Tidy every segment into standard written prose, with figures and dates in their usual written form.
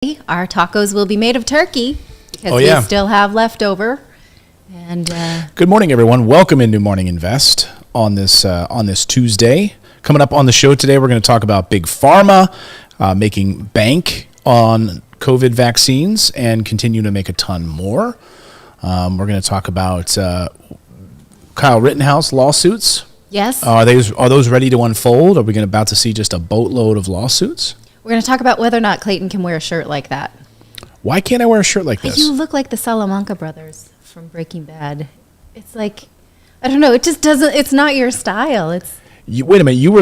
Our tacos will be made of turkey because we still have leftover. And good morning, everyone. Welcome into Morning Invest on this Tuesday. Coming up on the show today, we're going to talk about Big Pharma making bank on COVID vaccines and continue to make a ton more. We're going to talk about Kyle Rittenhouse lawsuits. Yes. Are those ready to unfold? Are we about to see just a boatload of lawsuits? We're going to talk about whether or not Clayton can wear a shirt like that. Why can't I wear a shirt like this? You look like the Salamanca brothers from Breaking Bad. It's like, I don't know, it just doesn't, it's not your style. Wait a minute, you were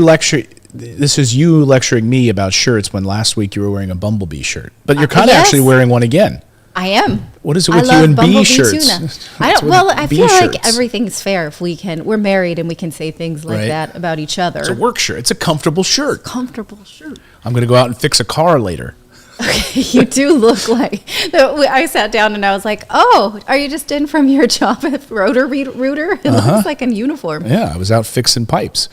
this is you lecturing me about shirts when last week you were wearing a Bumblebee shirt. But you're kind of actually wearing one again. I am. What is it with you and bee shirts? I feel like everything's fair if we're married and we can say things like that about each other. It's a work shirt. It's a comfortable shirt. Comfortable shirt. I'm going to go out and fix a car later. Okay, you do look like. I sat down and I was like, "Oh, are you just in from your job at Rooter? It looks like a uniform." Yeah, I was out fixing pipes.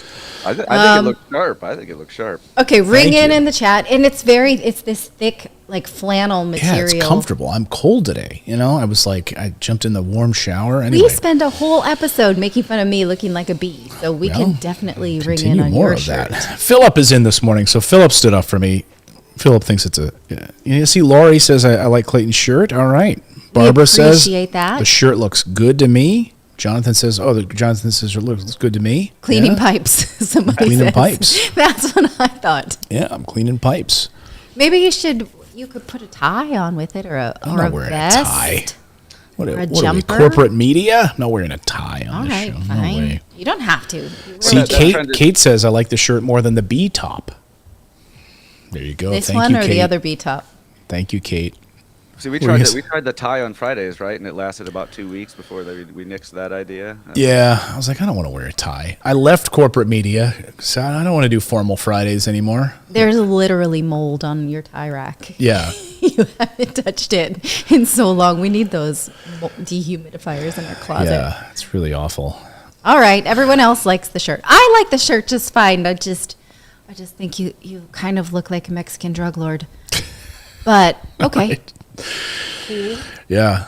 I think it looks sharp. Okay, ring in the chat, and it's this thick like flannel material. Yeah, it's comfortable. I'm cold today. I was like, I jumped in the warm shower. Anyway, we spend a whole episode making fun of me looking like a bee, so we can definitely ring in on your shirt. That. Philip is in this morning, so Philip stood up for me. Philip thinks it's you see, Lori says, I like Clayton's shirt. All right. Barbara says, that. The shirt looks good to me. Jonathan says, it looks good to me. Cleaning pipes, somebody cleaning says. Pipes. That's what I thought. Yeah, I'm cleaning pipes. Maybe you could put a tie on with it or a vest. I'm not wearing a tie. What a jumper? Are we, corporate media? I'm not wearing a tie on this show. Fine. No way. You don't have to. See, Kate says, I like the shirt more than the B top. There you go. This Thank one you, or Kate. the other B top? Thank you, Kate. See, we tried the tie on Fridays, right? And it lasted about 2 weeks before we nixed that idea. Yeah, I was like, I don't want to wear a tie. I left corporate media, so I don't want to do formal Fridays anymore. There's literally mold on your tie rack. Yeah. You haven't touched it in so long. We need those dehumidifiers in our closet. Yeah, it's really awful. All right, everyone else likes the shirt. I like the shirt just fine. I just think you kind of look like a Mexican drug lord. But okay. Right. Yeah.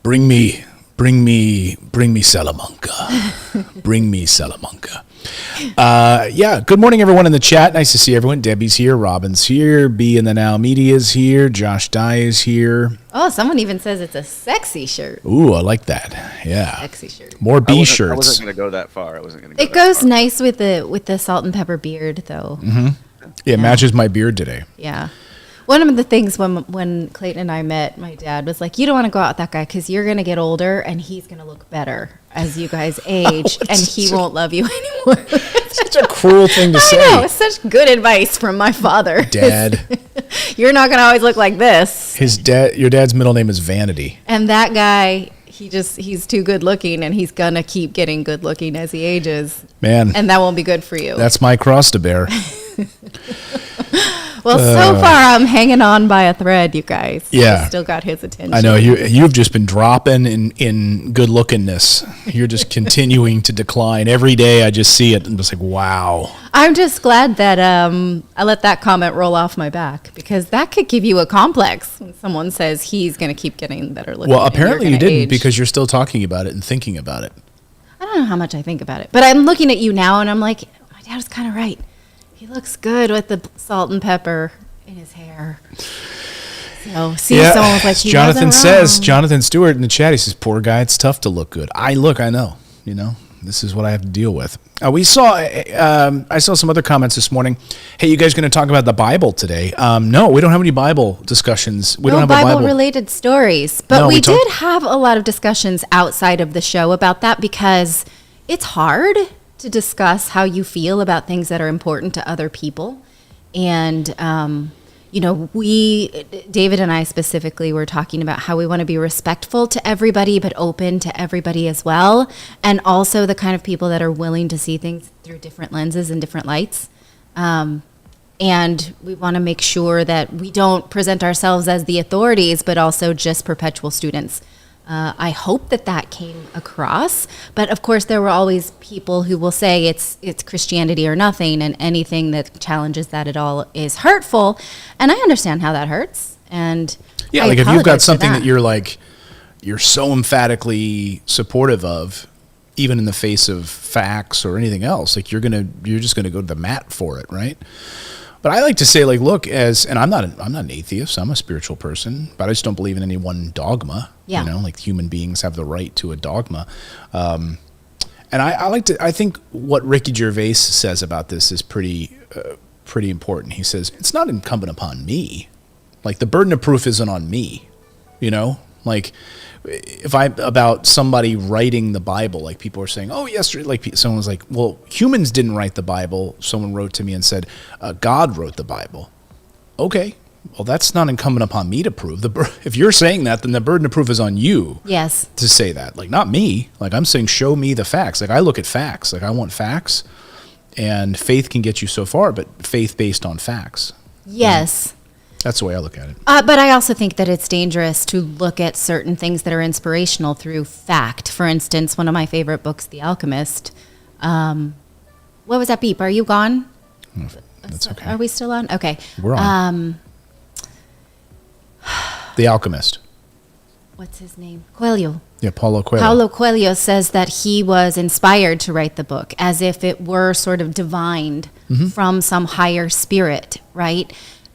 Bring me Salamanca. Bring me Salamanca. Good morning, everyone in the chat. Nice to see everyone. Debbie's here. Robin's here. B in the Now Media's here. Josh Dye is here. Oh, someone even says it's a sexy shirt. Ooh, I like that. Yeah. Sexy shirt. More B shirts. I wasn't going to go that far. It goes nice with the salt and pepper beard, though. Mm-hmm. Yeah, it matches my beard today. Yeah. One of the things when Clayton and I met, my dad was like, you don't want to go out with that guy because you're going to get older and he's going to look better as you guys age and he won't love you anymore. Such a cruel thing to say. I know. It's such good advice from my father. Dad. You're not going to always look like this. Your dad's middle name is Vanity. And that guy, he's too good looking and he's going to keep getting good looking as he ages. Man. And that won't be good for you. That's my cross to bear. Well, so far I'm hanging on by a thread, you guys. Yeah. I still got his attention. I know you've just been dropping in good lookingness. You're just continuing to decline every day. I just see it and just like, wow. I'm just glad that I let that comment roll off my back because that could give you a complex when someone says he's going to keep getting better looking. Well, apparently you didn't age. because you're still talking about it and thinking about it. I don't know how much I think about it, but I'm looking at you now and I'm like, my dad was kind of right. He looks good with the salt and pepper in his hair. So, someone was like, Jonathan Stewart in the chat, he says, poor guy, it's tough to look good. I know, this is what I have to deal with. I saw some other comments this morning. Hey, you guys going to talk about the Bible today? No, we don't have any Bible discussions. We don't have Bible-related stories. But we did have a lot of discussions outside of the show about that because it's hard to discuss how you feel about things that are important to other people. And, David and I specifically were talking about how we want to be respectful to everybody, but open to everybody as well. And also the kind of people that are willing to see things through different lenses and different lights. And we want to make sure that we don't present ourselves as the authorities, but also just perpetual students. I hope that came across, but of course there were always people who will say it's Christianity or nothing, and anything that challenges that at all is hurtful, and I understand how that hurts. And Yeah, I like if you've got apologize for something that you're so emphatically supportive of, even in the face of facts or anything else, like you're just gonna go to the mat for it, right? But I like to say, like, look, and I'm not an atheist. I'm a spiritual person, but I just don't believe in any one dogma. Yeah. You know, like human beings have the right to a dogma. And I think what Ricky Gervais says about this is pretty important. He says, it's not incumbent upon me. Like, the burden of proof isn't on me, you know? Like, about somebody writing the Bible, like people are saying, oh, yesterday, like someone was like, well, humans didn't write the Bible. Someone wrote to me and said, God wrote the Bible. Okay, well, that's not incumbent upon me to prove. If you're saying that, then the burden of proof is on you. Yes. To say that, like, not me. Like, I'm saying, show me the facts. Like, I look at facts. Like, I want facts, and faith can get you so far, but faith based on facts. Yes. That's the way I look at it. But I also think that it's dangerous to look at certain things that are inspirational through fact. For instance, one of my favorite books, The Alchemist. What was that beep? Are you gone? That's okay. Are we still on? Okay. We're on. The Alchemist. What's his name? Coelho. Yeah, Paulo Coelho. Paulo Coelho says that he was inspired to write the book as if it were sort of divined from some higher spirit, right?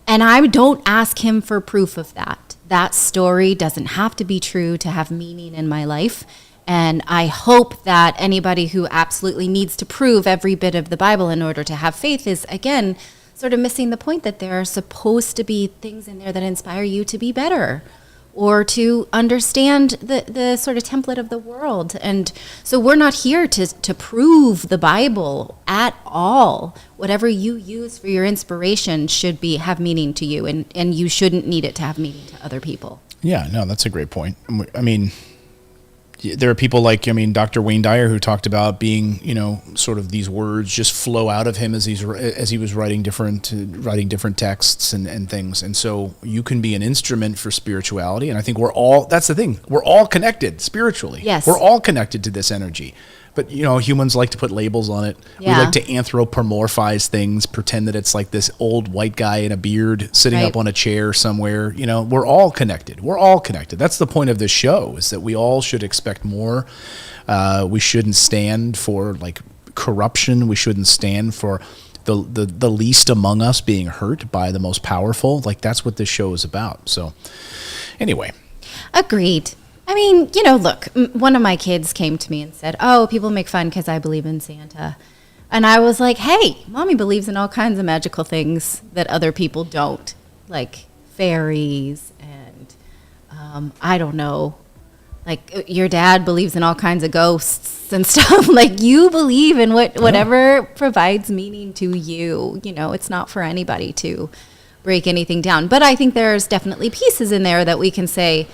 And I don't ask him for proof of that. That story doesn't have to be true to have meaning in my life. And I hope that anybody who absolutely needs to prove every bit of the Bible in order to have faith is, again, sort of missing the point that there are supposed to be things in there that inspire you to be better or to understand the sort of template of the world. And so we're not here to prove the Bible at all. Whatever you use for your inspiration should have meaning to you, and you shouldn't need it to have meaning to other people. Yeah, no, that's a great point. I mean, there are people like, Dr. Wayne Dyer, who talked about being, sort of these words just flow out of him as he was writing different texts and things. And so you can be an instrument for spirituality. And I think that's the thing. We're all connected spiritually. Yes. We're all connected to this energy. But, humans like to put labels on it. Yeah. We like to anthropomorphize things, pretend that it's like this old white guy in a beard sitting Right. up on a chair somewhere. We're all connected. We're all connected. That's the point of this show, is that we all should expect more. We shouldn't stand for, like, corruption. We shouldn't stand for the least among us being hurt by the most powerful. Like, that's what this show is about. So, anyway. Agreed. I mean, look, one of my kids came to me and said, oh, people make fun because I believe in Santa. And I was like, hey, mommy believes in all kinds of magical things that other people don't, like fairies and I don't know, like your dad believes in all kinds of ghosts and stuff. Like, you believe in whatever provides meaning to you. It's not for anybody to break anything down. But I think there's definitely pieces in there that we can say,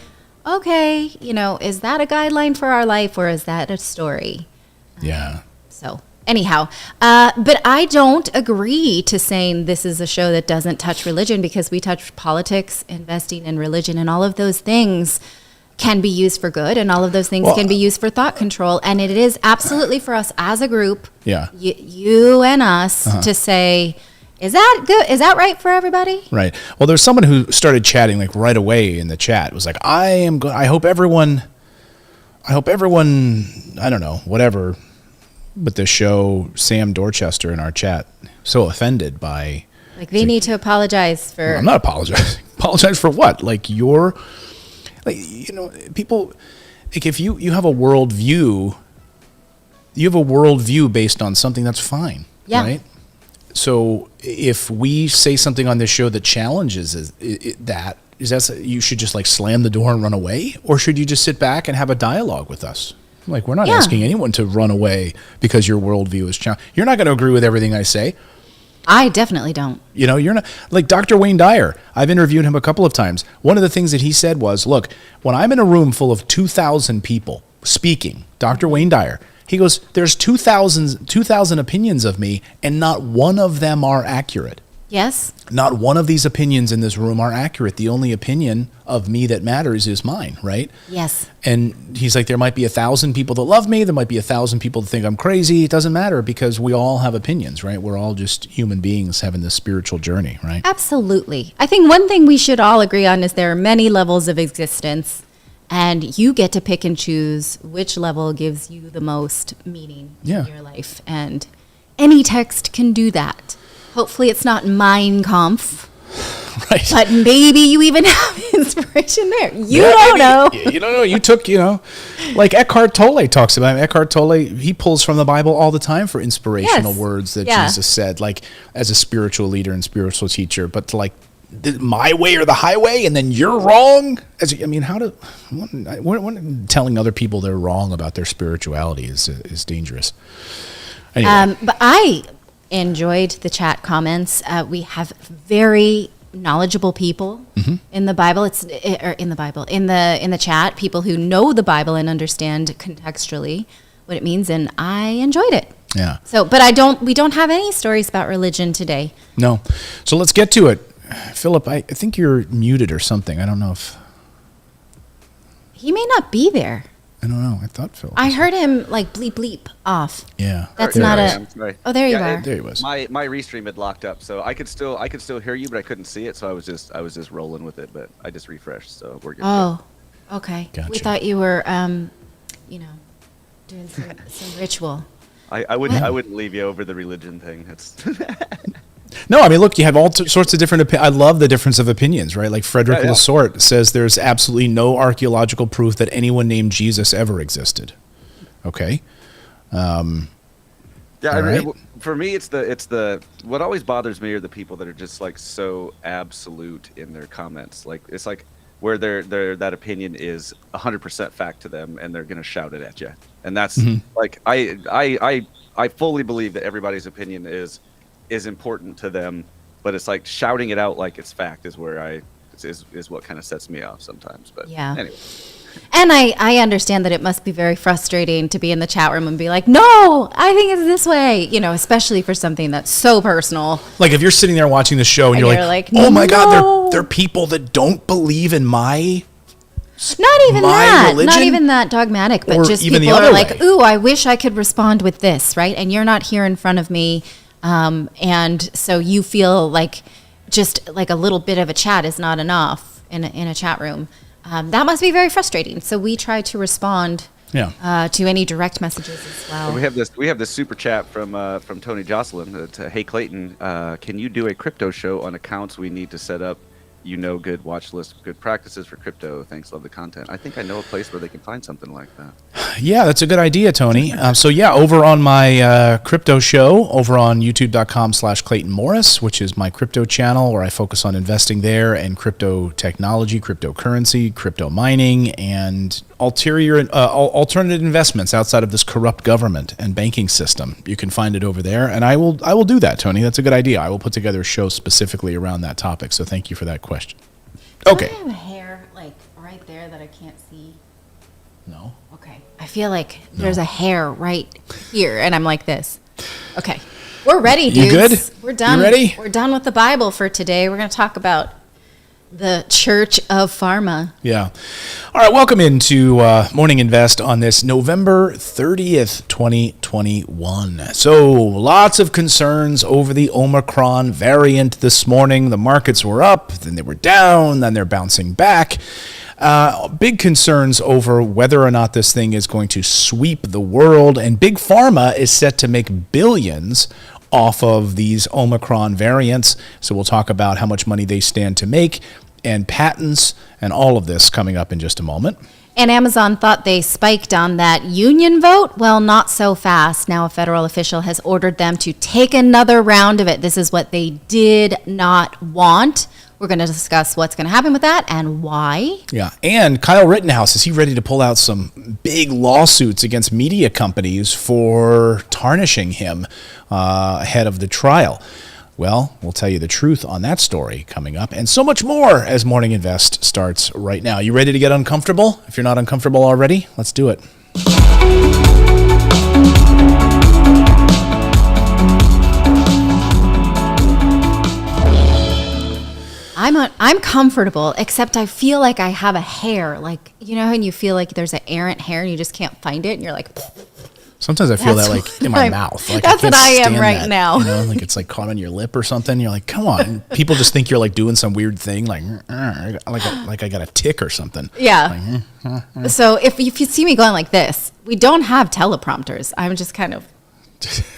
okay, is that a guideline for our life, or is that a story? Yeah. So anyhow, but I don't agree to saying this is a show that doesn't touch religion, because we touch politics, investing in religion, and all of those things can be used for good, and all of those things can be used for thought control. And it is absolutely for us as a group, you and us, to say, is that good? Is that right for everybody? Right. Well, there's someone who started chatting like right away in the chat. It was like, I hope everyone, I don't know, whatever, but this show, Sam Dorchester in our chat, so offended by. Like, they need to apologize for. I'm not apologizing. Apologize for what? Like, people, like, if you have a worldview, based on something, that's fine. Yeah. Right? So if we say something on this show that challenges that, you should just like slam the door and run away? Or should you just sit back and have a dialogue with us? Like, we're not asking anyone to run away because your worldview is challenged. You're not going to agree with everything I say. I definitely don't. You're not, like Dr. Wayne Dyer. I've interviewed him a couple of times. One of the things that he said was, look, when I'm in a room full of 2,000 people speaking, Dr. Wayne Dyer, he goes, there's 2,000 opinions of me, and not one of them are accurate. Yes. Not one of these opinions in this room are accurate. The only opinion of me that matters is mine, right? Yes. And he's like, there might be 1,000 people that love me. There might be 1,000 people that think I'm crazy. It doesn't matter because we all have opinions, right? We're all just human beings having this spiritual journey, right? Absolutely. I think one thing we should all agree on is there are many levels of existence, and you get to pick and choose which level gives you the most meaning in your life. And any text can do that. Hopefully it's not Mein Kampf. Right. But maybe you even have inspiration there. You don't know. You don't know. You took, like Eckhart Tolle talks about. Eckhart Tolle, he pulls from the Bible all the time for inspirational words that Jesus said, like as a spiritual leader and spiritual teacher. But like my way or the highway, and then you're wrong. Telling other people they're wrong about their spirituality is dangerous. Anyway. But I enjoyed the chat comments. We have very knowledgeable people in the Bible. In the chat, people who know the Bible and understand contextually what it means, and I enjoyed it. Yeah. So, but we don't have any stories about religion today. No. So let's get to it. Philip, I think you're muted or something. I don't know if he may not be there. I don't know. I thought Phil. I heard him like bleep bleep off. Yeah. That's There not I a. am. Sorry. Oh, there you Yeah, are. There he was. My restream had locked up, so I could still hear you, but I couldn't see it. So I was just rolling with it. But I just refreshed, so we're good. Oh, okay. Gotcha. We thought you were, doing some ritual. I wouldn't leave you over the religion thing. It's No, I mean, look, you have all sorts of different I love the difference of opinions, right? Like Frederick Lessort says there's absolutely no archaeological proof that anyone named Jesus ever existed. Okay. For me, it's the what always bothers me are the people that are just like so absolute in their comments. Like it's like where that opinion is 100% fact to them, and they're gonna shout it at you. And that's like I fully believe that everybody's opinion is important to them, but it's like shouting it out like it's fact is where is what kind of sets me off sometimes. But anyway. And I understand that it must be very frustrating to be in the chat room and be like, no, I think it's this way, especially for something that's so personal. Like if you're sitting there watching the show and you're like, oh my God, there are people that don't believe in my religion? Not even that dogmatic, but just even people the other are like, way. ooh, I wish I could respond with this, right? And you're not here in front of me. And so you feel like just like a little bit of a chat is not enough in a chat room. That must be very frustrating. So we try to respond to any direct messages as well. We have this super chat from Tony Jocelyn. Hey Clayton, can you do a crypto show on accounts we need to set up? Good watch list, good practices for crypto. Thanks, love the content. I think I know a place where they can find something like that. Yeah, that's a good idea, Tony. Over on my crypto show, over on youtube.com/Clayton Morris, which is my crypto channel where I focus on investing there and crypto technology, cryptocurrency, crypto mining, and alternative investments outside of this corrupt government and banking system. You can find it over there, and I will do that, Tony. That's a good idea. I will put together a show specifically around that topic, so thank you for that question. Okay. Do I have hair like right there that I can't see? No. Okay. I feel like there's a hair right here, and I'm like this. Okay. We're ready, dudes. You good? We're done. You ready? We're done with the Bible for today. We're going to talk about the Church of Pharma. Yeah. All right. Welcome into Morning Invest on this November 30th, 2021. So lots of concerns over the Omicron variant this morning. The markets were up, then they were down, then they're bouncing back. Big concerns over whether or not this thing is going to sweep the world. And Big Pharma is set to make billions off of these Omicron variants. So we'll talk about how much money they stand to make and patents and all of this coming up in just a moment. And Amazon thought they spiked on that union vote. Well, not so fast. Now a federal official has ordered them to take another round of it. This is what they did not want. We're going to discuss what's going to happen with that and why. Yeah, and Kyle Rittenhouse, is he ready to pull out some big lawsuits against media companies for tarnishing him ahead of the trial? Well, we'll tell you the truth on that story coming up, and so much more as Morning Invest starts right now. You ready to get uncomfortable? If you're not uncomfortable already, let's do it. I'm comfortable, except I feel like I have a hair, like, you know, and you feel like there's an errant hair and you just can't find it, and you're like. Sometimes I feel That's that like in my mouth. Like that's I can't what I am stand right that, now. You know, like it's like caught on your lip or something. You're like, come on. People just think you're like doing some weird thing, like I got a tick or something. Yeah. Like, so if you see me going like this, we don't have teleprompters. I'm just kind of,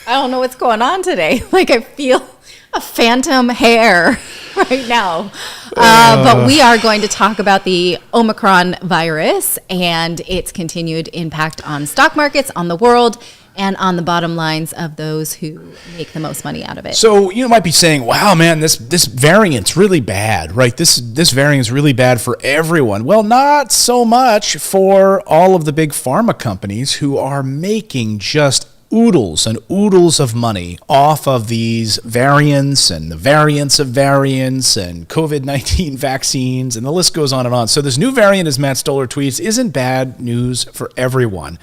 I don't know what's going on today. Like I feel a phantom hair right now. But we are going to talk about the Omicron virus and its continued impact on stock markets, on the world, and on the bottom lines of those who make the most money out of it. So you might be saying, wow, man, this variant's really bad, right? This variant's really bad for everyone. Well, not so much for all of the big pharma companies who are making just oodles and oodles of money off of these variants and the variants of variants and COVID-19 vaccines, and the list goes on and on. So this new variant, as Matt Stoller tweets, isn't bad news for everyone.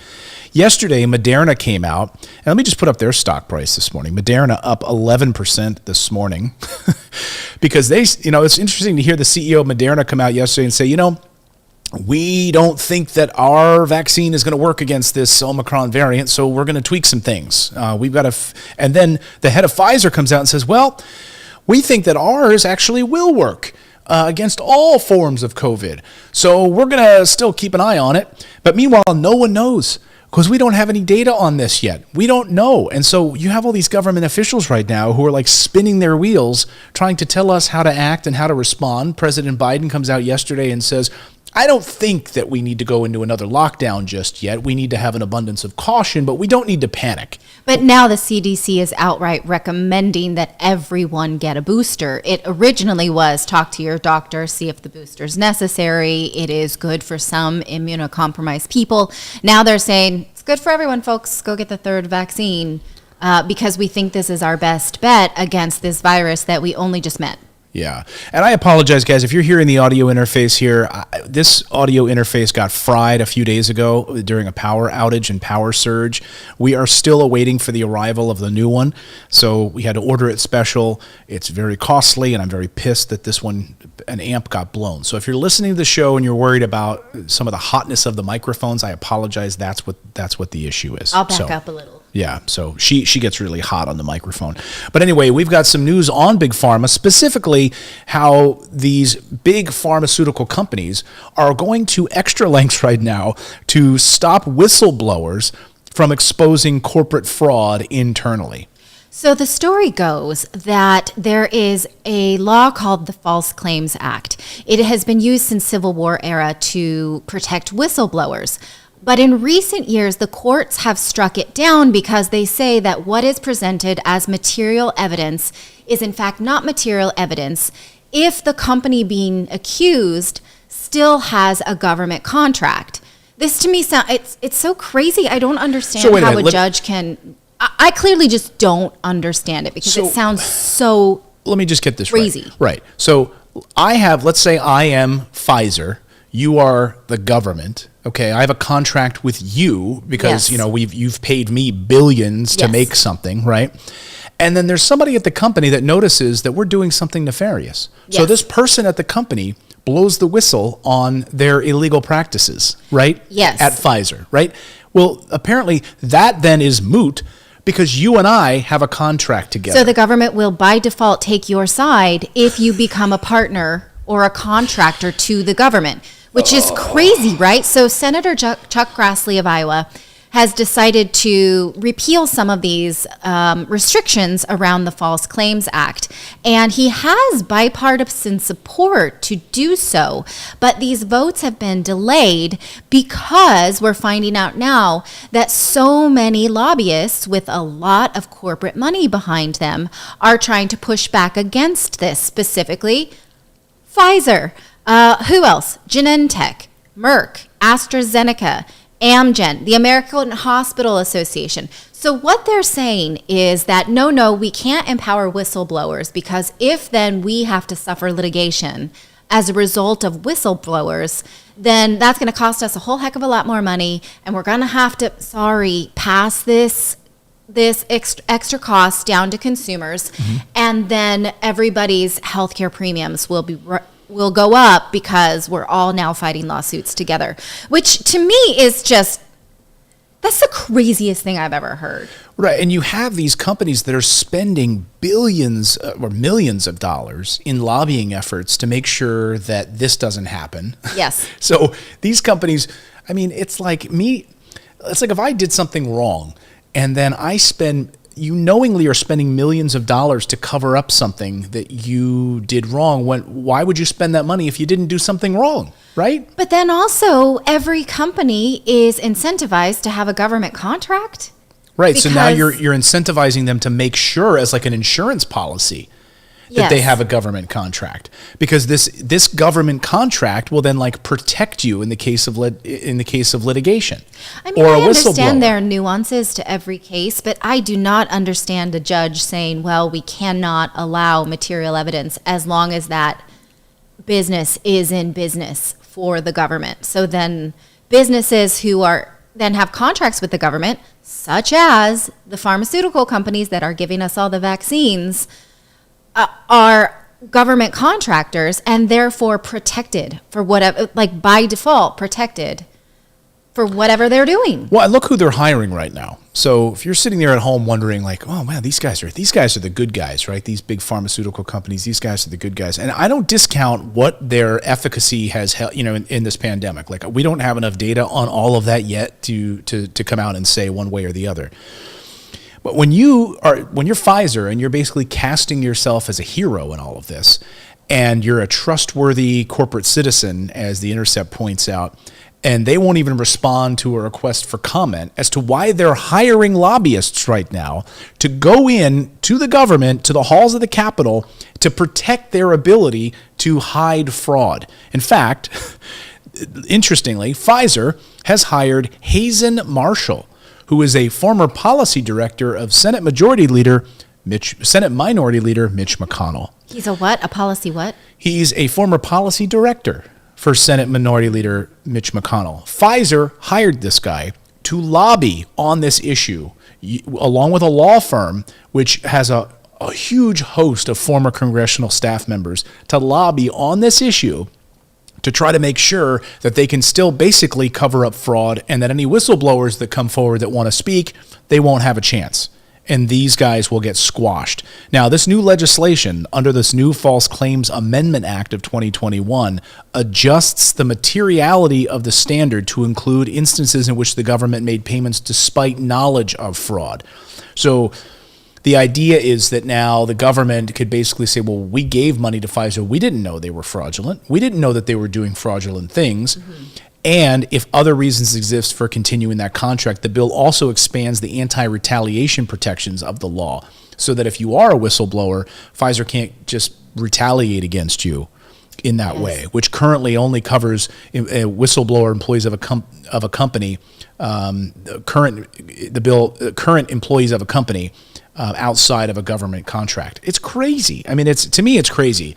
Yesterday, Moderna came out, and let me just put up their stock price this morning. Moderna up 11% this morning because they, you know, it's interesting to hear the CEO of Moderna come out yesterday and say, you know, we don't think that our vaccine is going to work against this Omicron variant, so we're going to tweak some things. We've got to, and then the head of Pfizer comes out and says, well, we think that ours actually will work against all forms of COVID. So we're going to still keep an eye on it. But meanwhile, no one knows because we don't have any data on this yet. We don't know. And so you have all these government officials right now who are like spinning their wheels, trying to tell us how to act and how to respond. President Biden comes out yesterday and says, I don't think that we need to go into another lockdown just yet. We need to have an abundance of caution, but we don't need to panic. But now the CDC is outright recommending that everyone get a booster. It originally was talk to your doctor, see if the booster is necessary. It is good for some immunocompromised people. Now they're saying it's good for everyone, folks. Go get the third vaccine because we think this is our best bet against this virus that we only just met. Yeah. And I apologize, guys, if you're hearing the audio interface here. This audio interface got fried a few days ago during a power outage and power surge. We are still awaiting for the arrival of the new one. So we had to order it special. It's very costly, and I'm very pissed that this one, an amp got blown. So if you're listening to the show and you're worried about some of the hotness of the microphones, I apologize. That's what the issue is. I'll back up a little. Yeah, so she gets really hot on the microphone. But anyway, we've got some news on Big Pharma, specifically how these big pharmaceutical companies are going to extra lengths right now to stop whistleblowers from exposing corporate fraud internally. So the story goes that there is a law called the False Claims Act. It has been used since Civil War era to protect whistleblowers. But in recent years, the courts have struck it down because they say that what is presented as material evidence is in fact not material evidence if the company being accused still has a government contract. This to me sounds, it's so crazy. I don't understand how a judge can, I clearly just don't understand it because it sounds so let me just get this crazy. Right. So let's say I am Pfizer. You are the government. Okay, I have a contract with you because you've paid me billions to make something, right? And then there's somebody at the company that notices that we're doing something nefarious. Yes. So this person at the company blows the whistle on their illegal practices, right? Yes. At Pfizer, right? Well, apparently that then is moot because you and I have a contract together. So the government will by default take your side if you become a partner or a contractor to the government. Which is crazy, right? So Senator Chuck Grassley of Iowa has decided to repeal some of these restrictions around the False Claims Act. And he has bipartisan support to do so. But these votes have been delayed because we're finding out now that so many lobbyists with a lot of corporate money behind them are trying to push back against this, specifically Pfizer. Who else? Genentech, Merck, AstraZeneca, Amgen, the American Hospital Association. So what they're saying is that, no, we can't empower whistleblowers because if then we have to suffer litigation as a result of whistleblowers, then that's going to cost us a whole heck of a lot more money, and we're going to have to, pass this this extra cost down to consumers, and then everybody's healthcare premiums will go up because we're all now fighting lawsuits together, which to me is just, that's the craziest thing I've ever heard. Right, and you have these companies that are spending billions or millions of dollars in lobbying efforts to make sure that this doesn't happen. Yes. So these companies, I mean, it's like if I did something wrong and then you knowingly are spending millions of dollars to cover up something that you did wrong. Why would you spend that money if you didn't do something wrong, right? But then also every company is incentivized to have a government contract. Right. So now you're incentivizing them to make sure, as like an insurance policy, that they have a government contract, because this government contract will then like protect you in the case of litigation. I mean, or I a understand whistleblower. there are nuances to every case, but I do not understand a judge saying, well, we cannot allow material evidence as long as that business is in business for the government. So then businesses who then have contracts with the government, such as the pharmaceutical companies that are giving us all the vaccines, are government contractors and therefore protected for whatever, like by default protected for whatever they're doing. Well, and look who they're hiring right now. So if you're sitting there at home wondering like, oh man, these guys are the good guys, right? These big pharmaceutical companies, these guys are the good guys. And I don't discount what their efficacy has held, in this pandemic. Like, we don't have enough data on all of that yet to come out and say one way or the other. But when you're Pfizer and you're basically casting yourself as a hero in all of this, and you're a trustworthy corporate citizen, as The Intercept points out, and they won't even respond to a request for comment as to why they're hiring lobbyists right now to go in to the government, to the halls of the Capitol, to protect their ability to hide fraud. In fact, interestingly, Pfizer has hired Hazen Marshall, who is a former policy director of Senate Minority Leader Mitch McConnell. He's a what? A policy what? He's a former policy director for Senate Minority Leader Mitch McConnell. Pfizer hired this guy to lobby on this issue, along with a law firm which has a huge host of former congressional staff members, to lobby on this issue to try to make sure that they can still basically cover up fraud, and that any whistleblowers that come forward that want to speak, they won't have a chance. And these guys will get squashed. Now, this new legislation under this new False Claims Amendment Act of 2021 adjusts the materiality of the standard to include instances in which the government made payments despite knowledge of fraud. So the idea is that now the government could basically say, well, we gave money to Pfizer. We didn't know they were fraudulent. We didn't know that they were doing fraudulent things. Mm-hmm. And if other reasons exist for continuing that contract, the bill also expands the anti-retaliation protections of the law, so that if you are a whistleblower, Pfizer can't just retaliate against you in that way, which currently only covers whistleblower employees of a company, current employees of a company outside of a government contract. It's crazy. I mean, to me, it's crazy.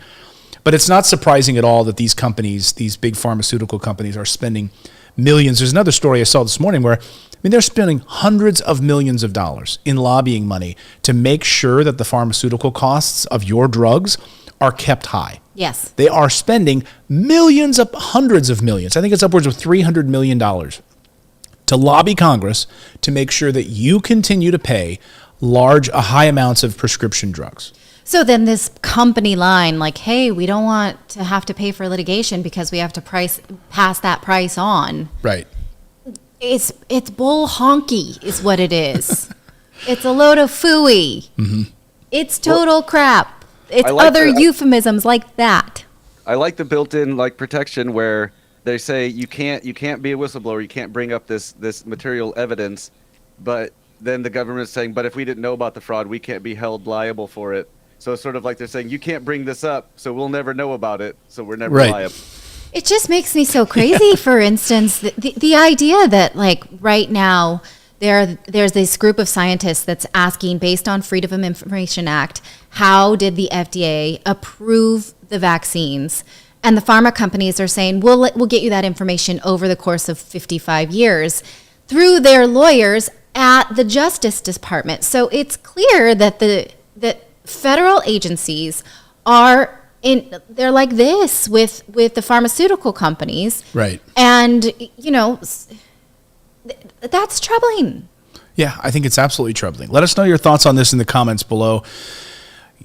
But it's not surprising at all that these companies, these big pharmaceutical companies, are spending millions. There's another story I saw this morning where, they're spending hundreds of millions of dollars in lobbying money to make sure that the pharmaceutical costs of your drugs are kept high. Yes. They are spending hundreds of millions. I think it's upwards of $300 million to lobby Congress to make sure that you continue to pay high amounts of prescription drugs. So then this company line, like, hey, we don't want to have to pay for litigation because we have to pass that price on. Right. It's bull honky is what it is. It's a load of phooey. Mm-hmm. It's total crap. It's other euphemisms like that. I like the built-in protection where they say you can't be a whistleblower, you can't bring up this material evidence, but then the government's saying, but if we didn't know about the fraud, we can't be held liable for it. So it's sort of like they're saying, you can't bring this up, so we'll never know about it, so we're never liable. It just makes me so crazy. For instance, the idea that right now there's this group of scientists that's asking, based on Freedom of Information Act, how did the FDA approve the vaccines? And the pharma companies are saying, we'll get you that information over the course of 55 years through their lawyers at the Justice Department. So it's clear that that federal agencies are they're like this with the pharmaceutical companies. Right. And, that's troubling. Yeah, I think it's absolutely troubling. Let us know your thoughts on this in the comments below.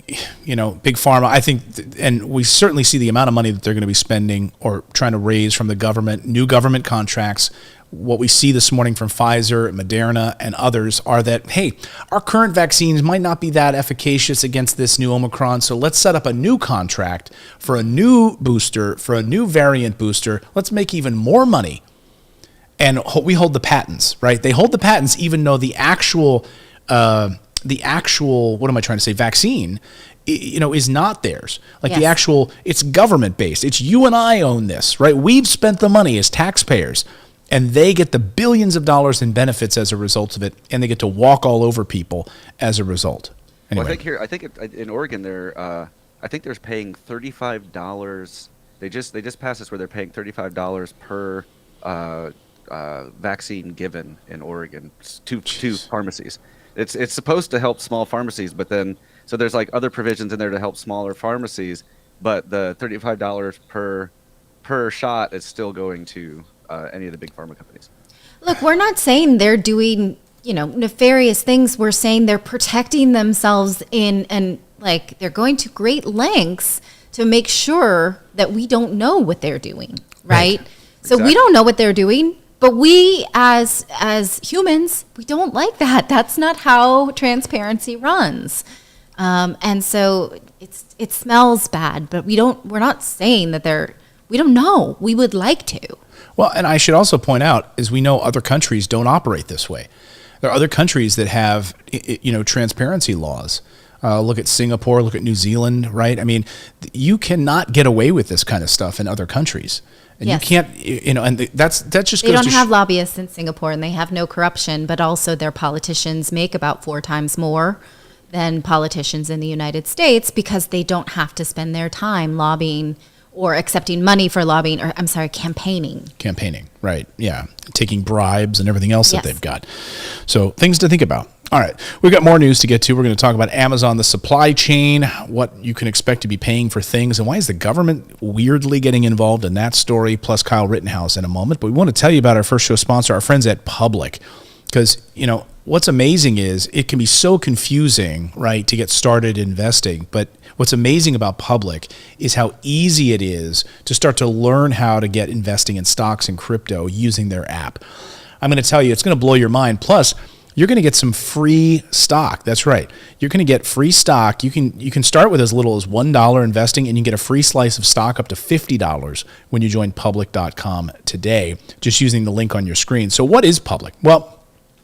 Big Pharma, I think, and we certainly see the amount of money that they're going to be spending or trying to raise from the government, new government contracts. What we see this morning from Pfizer, Moderna, and others are that, hey, our current vaccines might not be that efficacious against this new Omicron, so let's set up a new contract for a new booster, for a new variant booster. Let's make even more money. And we hold the patents, right? They hold the patents even though the actual, what am I trying to say, vaccine, is not theirs. Like Yes. the actual, it's government based. It's you and I own this, right? We've spent the money as taxpayers. And they get the billions of dollars in benefits as a result of it, and they get to walk all over people as a result. Anyway. Well, I think in Oregon, I think they're paying $35. They just passed this where they're paying $35 per vaccine given in Oregon to pharmacies. It's supposed to help small pharmacies, but then so there's like other provisions in there to help smaller pharmacies, but the $35 per shot is still going to any of the big pharma companies. Look, we're not saying they're doing, nefarious things. We're saying they're protecting themselves and they're going to great lengths to make sure that we don't know what they're doing, right? So Exactly. we don't know what they're doing, but we as humans, we don't like that. That's not how transparency runs. And so it smells bad, but we're not saying that we don't know. We would like to. Well, and I should also point out, as we know, other countries don't operate this way. There are other countries that have, transparency laws. Look at Singapore, look at New Zealand, right? I mean, you cannot get away with this kind of stuff in other countries. And Yes. you can't, and that just They goes don't to have lobbyists in Singapore, and they have no corruption, but also their politicians make about 4 times more than politicians in the United States because they don't have to spend their time lobbying or accepting money for lobbying, or campaigning. Campaigning, right? Yeah, taking bribes and everything else that Yes. they've got. So things to think about. All right, we've got more news to get to. We're going to talk about Amazon, the supply chain, what you can expect to be paying for things, and why is the government weirdly getting involved in that story, plus Kyle Rittenhouse in a moment. But we want to tell you about our first show sponsor, our friends at Public, because, what's amazing is it can be so confusing, right, to get started investing. But what's amazing about Public is how easy it is to start to learn how to get investing in stocks and crypto using their app. I'm going to tell you, it's going to blow your mind. Plus, you're going to get some free stock. That's right. You're going to get free stock. You can start with as little as $1 investing, and you can get a free slice of stock up to $50 when you join public.com today, just using the link on your screen. So what is Public? Well,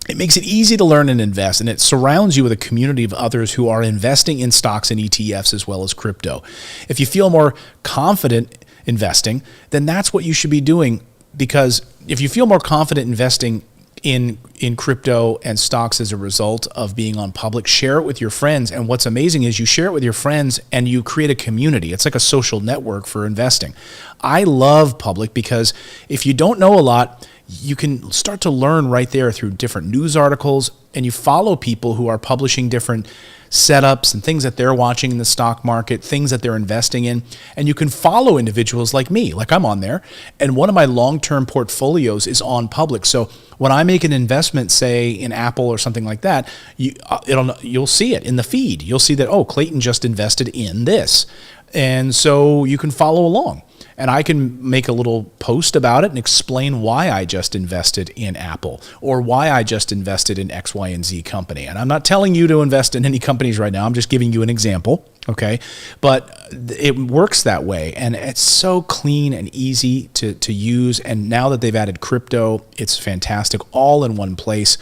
it makes it easy to learn and invest, and it surrounds you with a community of others who are investing in stocks and ETFs as well as crypto. If you feel more confident investing, then that's what you should be doing, because if you feel more confident investing in crypto and stocks as a result of being on Public, share it with your friends. And what's amazing is you share it with your friends and you create a community. It's like a social network for investing. I love Public because if you don't know a lot, you can start to learn right there through different news articles, and you follow people who are publishing different setups and things that they're watching in the stock market, things that they're investing in. And you can follow individuals like me, like I'm on there. And one of my long-term portfolios is on Public. So when I make an investment, say in Apple or something like that, you'll see it in the feed. You'll see that, oh, Clayton just invested in this. And so you can follow along. And I can make a little post about it and explain why I just invested in Apple or why I just invested in X, Y, and Z company. And I'm not telling you to invest in any companies right now. I'm just giving you an example, okay? But it works that way, and it's so clean and easy to use. And now that they've added crypto, it's fantastic, all in one place.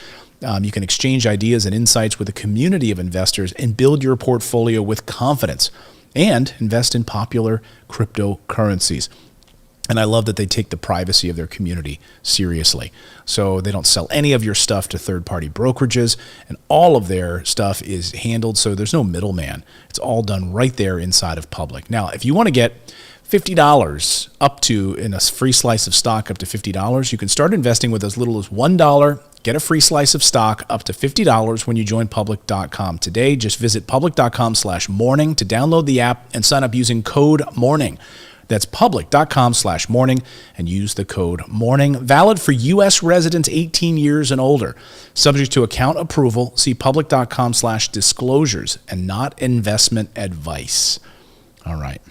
You can exchange ideas and insights with a community of investors and build your portfolio with confidence, and invest in popular cryptocurrencies. And I love that they take the privacy of their community seriously. So they don't sell any of your stuff to third-party brokerages, and all of their stuff is handled so there's no middleman. It's all done right there inside of Public. Now, if you want to get $50 up to, in a free slice of stock up to $50, you can start investing with as little as $1 Get a free slice of stock up to $50 when you join public.com today. Just visit public.com/morning to download the app and sign up using code MORNING. That's public.com/morning and use the code MORNING. Valid for U.S. residents 18 years and older. Subject to account approval. See public.com/disclosures and not investment advice. All right.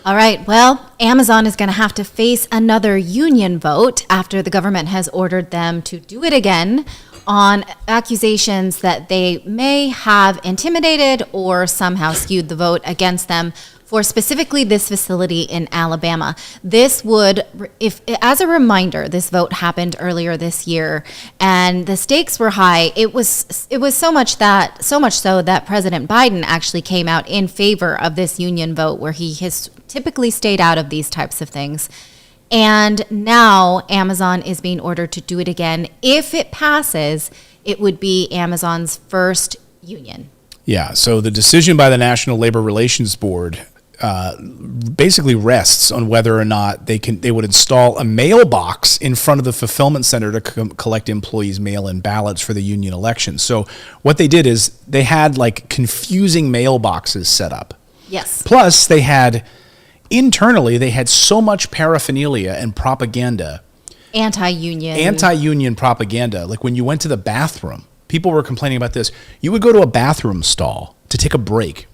All right. Well, Amazon is going to have to face another union vote after the government has ordered them to do it again on accusations that they may have intimidated or somehow skewed the vote against them for specifically this facility in Alabama. This would, if as a reminder, this vote happened earlier this year, and the stakes were high. It was so much so that President Biden actually came out in favor of this union vote, where he has typically stayed out of these types of things. And now Amazon is being ordered to do it again. If it passes, it would be Amazon's first union. Yeah, so the decision by the National Labor Relations Board basically rests on whether or not they would install a mailbox in front of the fulfillment center to collect employees' mail-in ballots for the union election. So what they did is they had like confusing mailboxes set up. Yes. Plus they had so much paraphernalia and propaganda. Anti-union propaganda. Like when you went to the bathroom, people were complaining about this. You would go to a bathroom stall to take a break,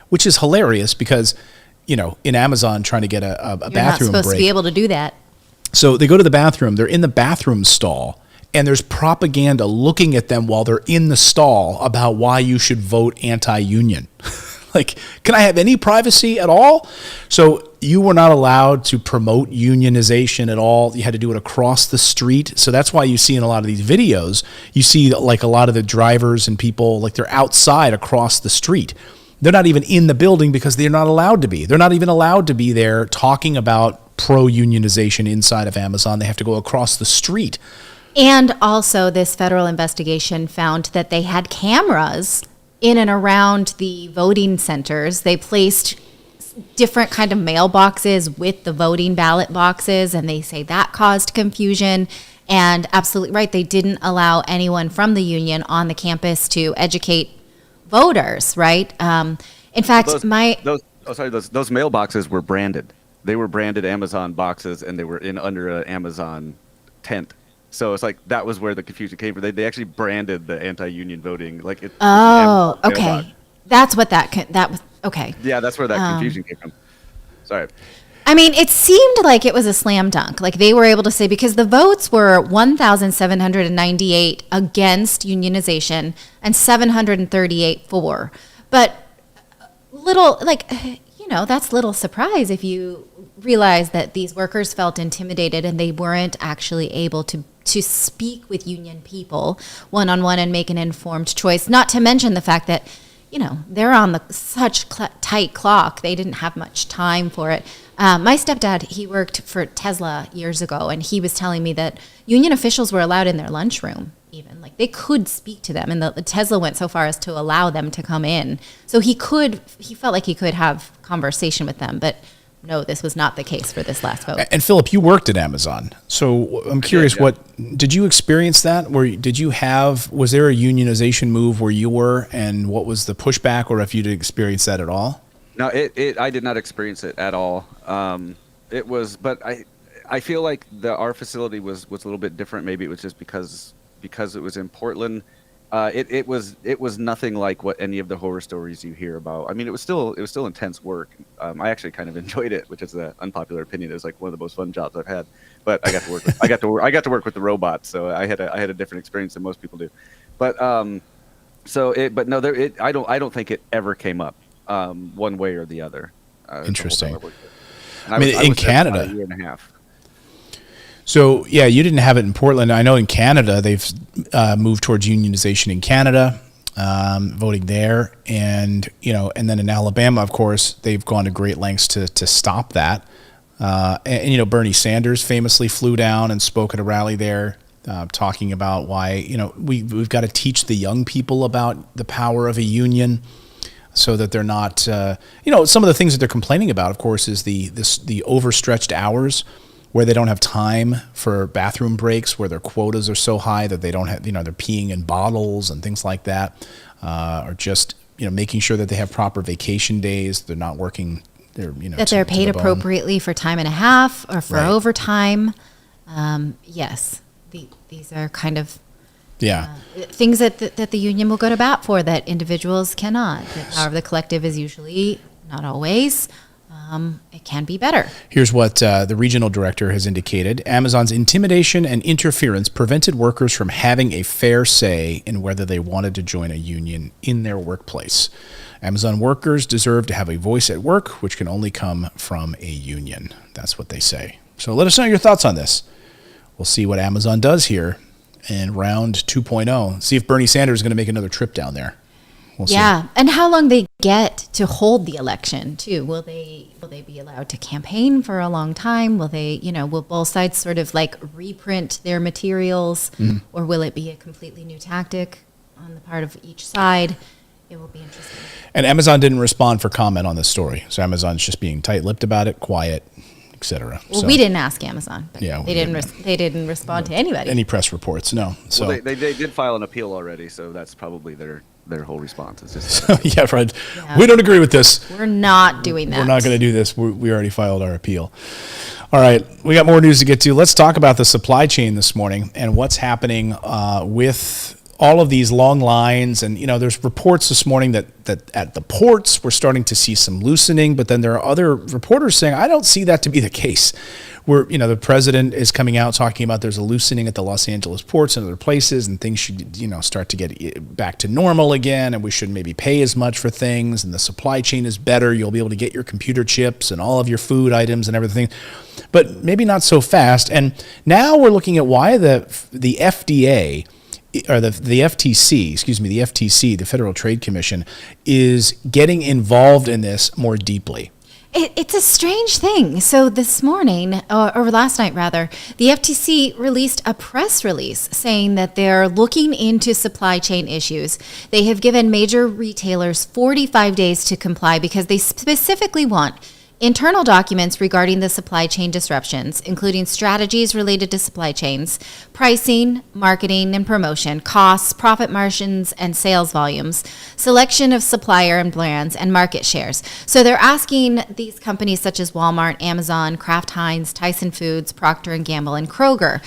which is hilarious because, you know, in Amazon trying to get a bathroom break. You're not supposed to be able to do that. So they go to the bathroom, they're in the bathroom stall, and there's propaganda looking at them while they're in the stall about why you should vote anti-union. Like, can I have any privacy at all? So you were not allowed to promote unionization at all. You had to do it across the street. So that's why you see in a lot of these videos, you see like a lot of the drivers and people, like they're outside across the street. They're not even in the building because they're not allowed to be. They're not even allowed to be there talking about pro-unionization inside of Amazon. They have to go across the street. And also this federal investigation found that they had cameras in and around the voting centers. They placed different kind of mailboxes with the voting ballot boxes, and they say that caused confusion. And absolutely right, they didn't allow anyone from the union on the campus to educate voters, right? In fact, those mailboxes were branded. They were branded Amazon boxes, and they were in under an Amazon tent. So it's like that was where the confusion came from. They actually branded the anti-union voting like it. Oh, okay. Mailbox. That's what that was. Okay. Yeah, that's where that confusion came from. Sorry. I mean, it seemed like it was a slam dunk. Like they were able to say, because the votes were 1,798 against unionization and 738 for. But that's little surprise if you realize that these workers felt intimidated and they weren't actually able to speak with union people one-on-one and make an informed choice. Not to mention the fact that, you know, they're on such tight clock. They didn't have much time for it. My stepdad, he worked for Tesla years ago, and he was telling me that union officials were allowed in their lunchroom even. Like, they could speak to them, and the Tesla went so far as to allow them to come in. So he felt like he could have conversation with them, but no, this was not the case for this last vote. And Philip, you worked at Amazon. So I'm curious, what did you experience that? Was there a unionization move where you were, and what was the pushback, or if you did experience that at all? No, I did not experience it at all. But I feel like our facility was a little bit different. Maybe it was just because it was in Portland. It was nothing like what any of the horror stories you hear about. I mean, it was still intense work. I actually kind of enjoyed it, which is an unpopular opinion. It was like one of the most fun jobs I've had. But I got to work with the robots, so I had a different experience than most people do. But I don't think it ever came up one way or the other. Interesting. I mean, in Canada, a year and a half. So, yeah, you didn't have it in Portland. I know in Canada, they've moved towards unionization in Canada, voting there. And, and then in Alabama, of course, they've gone to great lengths to stop that. And Bernie Sanders famously flew down and spoke at a rally there, talking about why, we've got to teach the young people about the power of a union so that they're not, some of the things that they're complaining about, of course, is the overstretched hours, where they don't have time for bathroom breaks, where their quotas are so high that they don't have, they're peeing in bottles and things like that, or just, making sure that they have proper vacation days. They're not working, that they're paid appropriately for time and a half or for overtime. Yes, these are kind of things that the union will go to bat for that individuals cannot. The power of the collective is usually, not always, it can be better. Here's what the regional director has indicated. Amazon's intimidation and interference prevented workers from having a fair say in whether they wanted to join a union in their workplace. Amazon workers deserve to have a voice at work, which can only come from a union. That's what they say. So let us know your thoughts on this. We'll see what Amazon does here in round 2.0. See if Bernie Sanders is going to make another trip down there. We'll see. And how long they get to hold the election too. Will they be allowed to campaign for a long time? Will they, will both sides sort of like reprint their materials, or will it be a completely new tactic on the part of each side? It will be interesting. And Amazon didn't respond for comment on this story. So Amazon's just being tight-lipped about it, quiet, etc. Well, we didn't ask Amazon. But Yeah, they didn't respond to anybody. Any press reports? No. So well, they did file an appeal already, so that's probably their whole response. It's just yeah, right. Yeah. We don't agree with this. We're not doing that. We're not going to do this. We already filed our appeal. All right, we got more news to get to. Let's talk about the supply chain this morning and what's happening with all of these long lines. And, there's reports this morning that at the ports, we're starting to see some loosening, but then there are other reporters saying, I don't see that to be the case. The president is coming out talking about there's a loosening at the Los Angeles ports and other places, and things should, start to get back to normal again, and we shouldn't maybe pay as much for things, and the supply chain is better. You'll be able to get your computer chips and all of your food items and everything, but maybe not so fast. And now we're looking at why the FDA, or the FTC, the Federal Trade Commission, is getting involved in this more deeply. It's a strange thing. So this morning, or last night rather, the FTC released a press release saying that they're looking into supply chain issues. They have given major retailers 45 days to comply because they specifically want internal documents regarding the supply chain disruptions, including strategies related to supply chains, pricing, marketing and promotion, costs, profit margins and sales volumes, selection of supplier and brands, and market shares. So they're asking these companies such as Walmart, Amazon, Kraft Heinz, Tyson Foods, Procter & Gamble, and Kroger.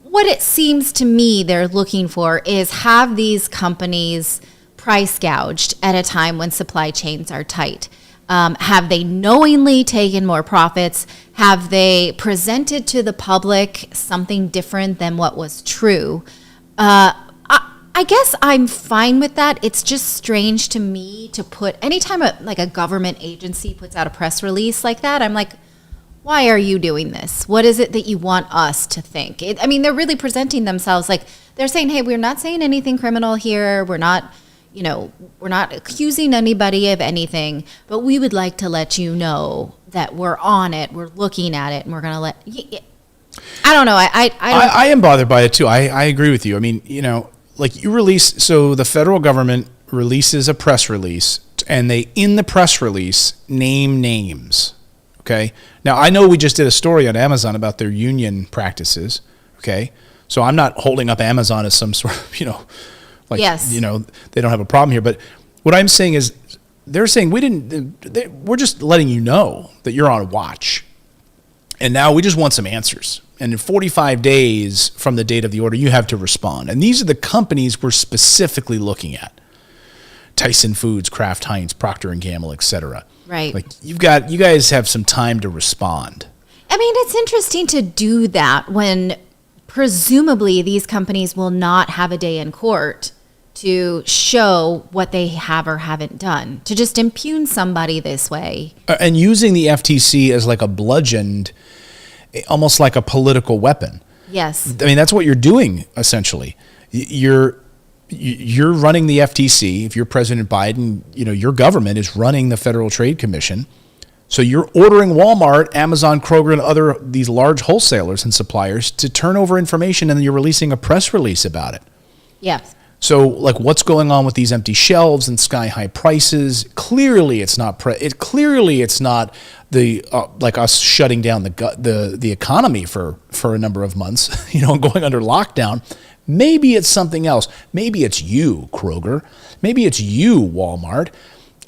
What it seems to me they're looking for is, have these companies price gouged at a time when supply chains are tight? Have they knowingly taken more profits? Have they presented to the public something different than what was true? I guess I'm fine with that. It's just strange to me to put, anytime a government agency puts out a press release like that, I'm like, why are you doing this? What is it that you want us to think? They're really presenting themselves like they're saying, hey, we're not saying anything criminal here. We're not accusing anybody of anything, but we would like to let you know that we're on it, we're looking at it, and we're going to let you. I don't know. I am bothered by it too. I agree with you. So the federal government releases a press release, and they, in the press release, name names. Okay. Now, I know we just did a story on Amazon about their union practices. Okay. So I'm not holding up Amazon as some sort of, yes. they don't have a problem here. But what I'm saying is, they're saying we're just letting you know that you're on watch. And now we just want some answers. And in 45 days from the date of the order, you have to respond. And these are the companies we're specifically looking at. Tyson Foods, Kraft Heinz, Procter & Gamble, et cetera. Right. You guys have some time to respond. It's interesting to do that when presumably these companies will not have a day in court to show what they have or haven't done, to just impugn somebody this way. And using the FTC as like a bludgeoned, almost like a political weapon. Yes. That's what you're doing, essentially. You're running the FTC. If you're President Biden, your government is running the Federal Trade Commission. So you're ordering Walmart, Amazon, Kroger, and these large wholesalers and suppliers to turn over information, and then you're releasing a press release about it. Yes. So, like, what's going on with these empty shelves and sky high prices? Clearly, it's not. Clearly, it's not the like us shutting down the economy for a number of months, going under lockdown. Maybe it's something else. Maybe it's you, Kroger. Maybe it's you, Walmart.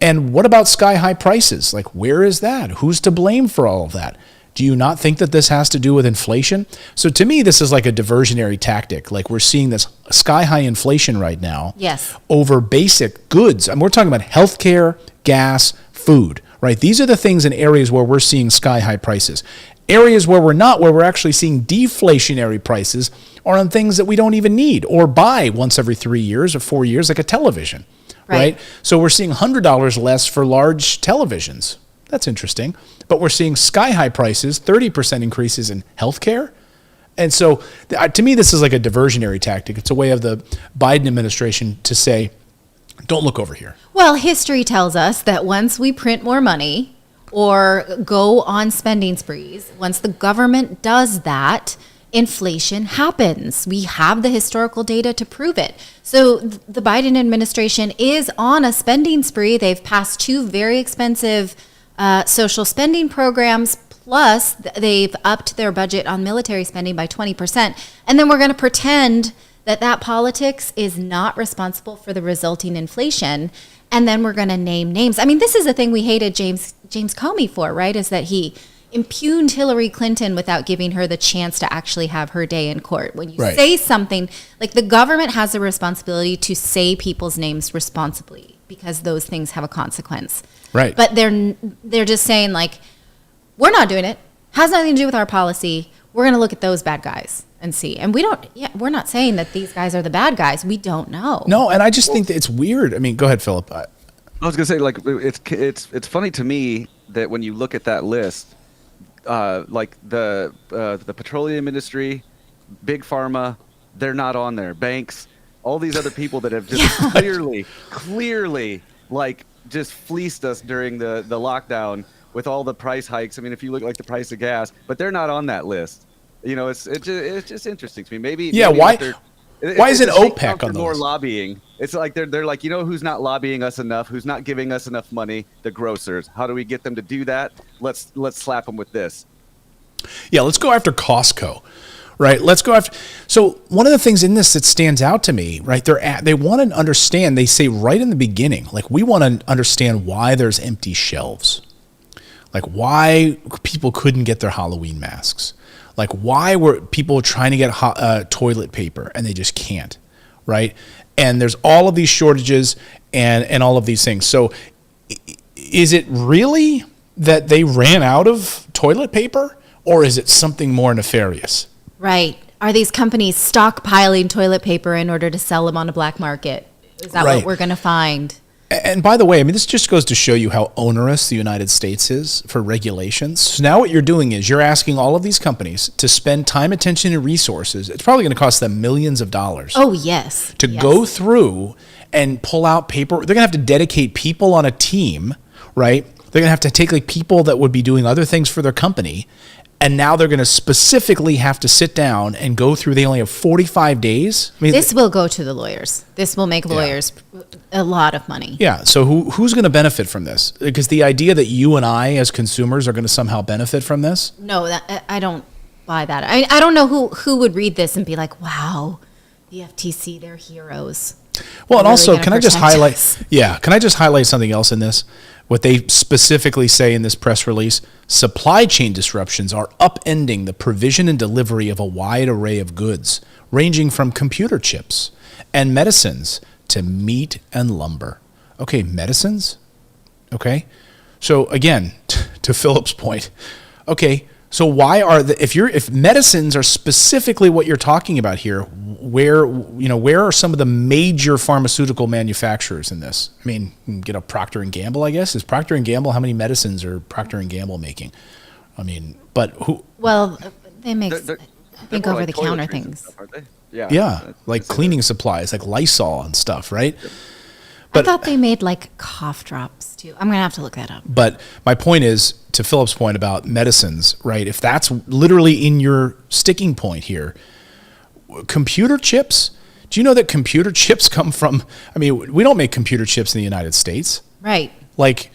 And what about sky high prices? Like, where is that? Who's to blame for all of that? Do you not think that this has to do with inflation? So to me, this is like a diversionary tactic. Like, we're seeing this sky high inflation right now. Yes. Over basic goods. And we're talking about healthcare, gas, food, right? These are the things in areas where we're seeing sky high prices. Areas where we're not, where we're actually seeing deflationary prices, are on things that we don't even need or buy once every 3 years or 4 years, like a television, right? So we're seeing $100 less for large televisions. That's interesting. But we're seeing sky-high prices, 30% increases in healthcare. And so to me, this is like a diversionary tactic. It's a way of the Biden administration to say, don't look over here. Well, history tells us that once we print more money or go on spending sprees, once the government does that, inflation happens. We have the historical data to prove it. So the Biden administration is on a spending spree. They've passed 2 very expensive social spending programs, plus they've upped their budget on military spending by 20%. And then we're going to pretend that politics is not responsible for the resulting inflation. And then we're going to name names. I mean, this is the thing we hated James Comey for, right? Is that he impugned Hillary Clinton without giving her the chance to actually have her day in court. When you say something, like, the government has a responsibility to say people's names responsibly, because those things have a consequence. Right. But they're just saying, like, we're not doing it. Has nothing to do with our policy. We're going to look at those bad guys and see. And we're not saying that these guys are the bad guys. We don't know. No, and I just think that it's weird. I mean, go ahead, Philip. I was going to say, like, it's funny to me that when you look at that list, like the petroleum industry, big pharma, they're not on there. Banks, all these other people that have just clearly, like, just fleeced us during the lockdown with all the price hikes. I mean, if you look like the price of gas, but they're not on that list. It's just interesting to me. Maybe why isn't OPEC on more those? Lobbying? It's like they're like, who's not lobbying us enough? Who's not giving us enough money? The grocers. How do we get them to do that? Let's slap them with this. Yeah, let's go after Costco. Right. Let's go after. So one of the things in this that stands out to me, right? They want to understand. They say right in the beginning, like, we want to understand why there's empty shelves, like why people couldn't get their Halloween masks, like why were people trying to get toilet paper and they just can't, right? And there's all of these shortages and all of these things. So is it really that they ran out of toilet paper, or is it something more nefarious? Right. Are these companies stockpiling toilet paper in order to sell them on a black market? Is that what we're going to find? And by the way, I mean, this just goes to show you how onerous the United States is for regulations. So now what you're doing is you're asking all of these companies to spend time, attention, and resources. It's probably going to cost them millions of dollars. Oh, yes. To go through and pull out paper. They're going to have to dedicate people on a team, right? They're going to have to take, like, people that would be doing other things for their company. And now they're going to specifically have to sit down and go through. They only have 45 days. I mean, this will go to the lawyers. This will make lawyers a lot of money. Yeah. So who's going to benefit from this? Because the idea that you and I as consumers are going to somehow benefit from this? No, I don't buy that. I don't know who would read this and be like, wow, the FTC, they're heroes. Well, and also, can I just highlight? Yeah, can I just highlight something else in this? What they specifically say in this press release: supply chain disruptions are upending the provision and delivery of a wide array of goods, ranging from computer chips and medicines to meat and lumber. Okay, medicines? Okay. So again, to Philip's point, okay, so why are if medicines are specifically what you're talking about here, where are some of the major pharmaceutical manufacturers in this? I mean, you can get a Procter and Gamble, I guess. Is Procter and Gamble, how many medicines are Procter and Gamble making? I mean, but who? Well, they make, I think, over like the counter things. Stuff, aren't they? Yeah. Yeah, like cleaning supplies, like Lysol and stuff, right? Yep. I thought they made, like, cough drops too. I'm gonna have to look that up. But my point is, to Philip's point about medicines, right? If that's literally in your sticking point here, computer chips, Do you know that computer chips come from, I mean, we don't make computer chips in the United States. Right. Like,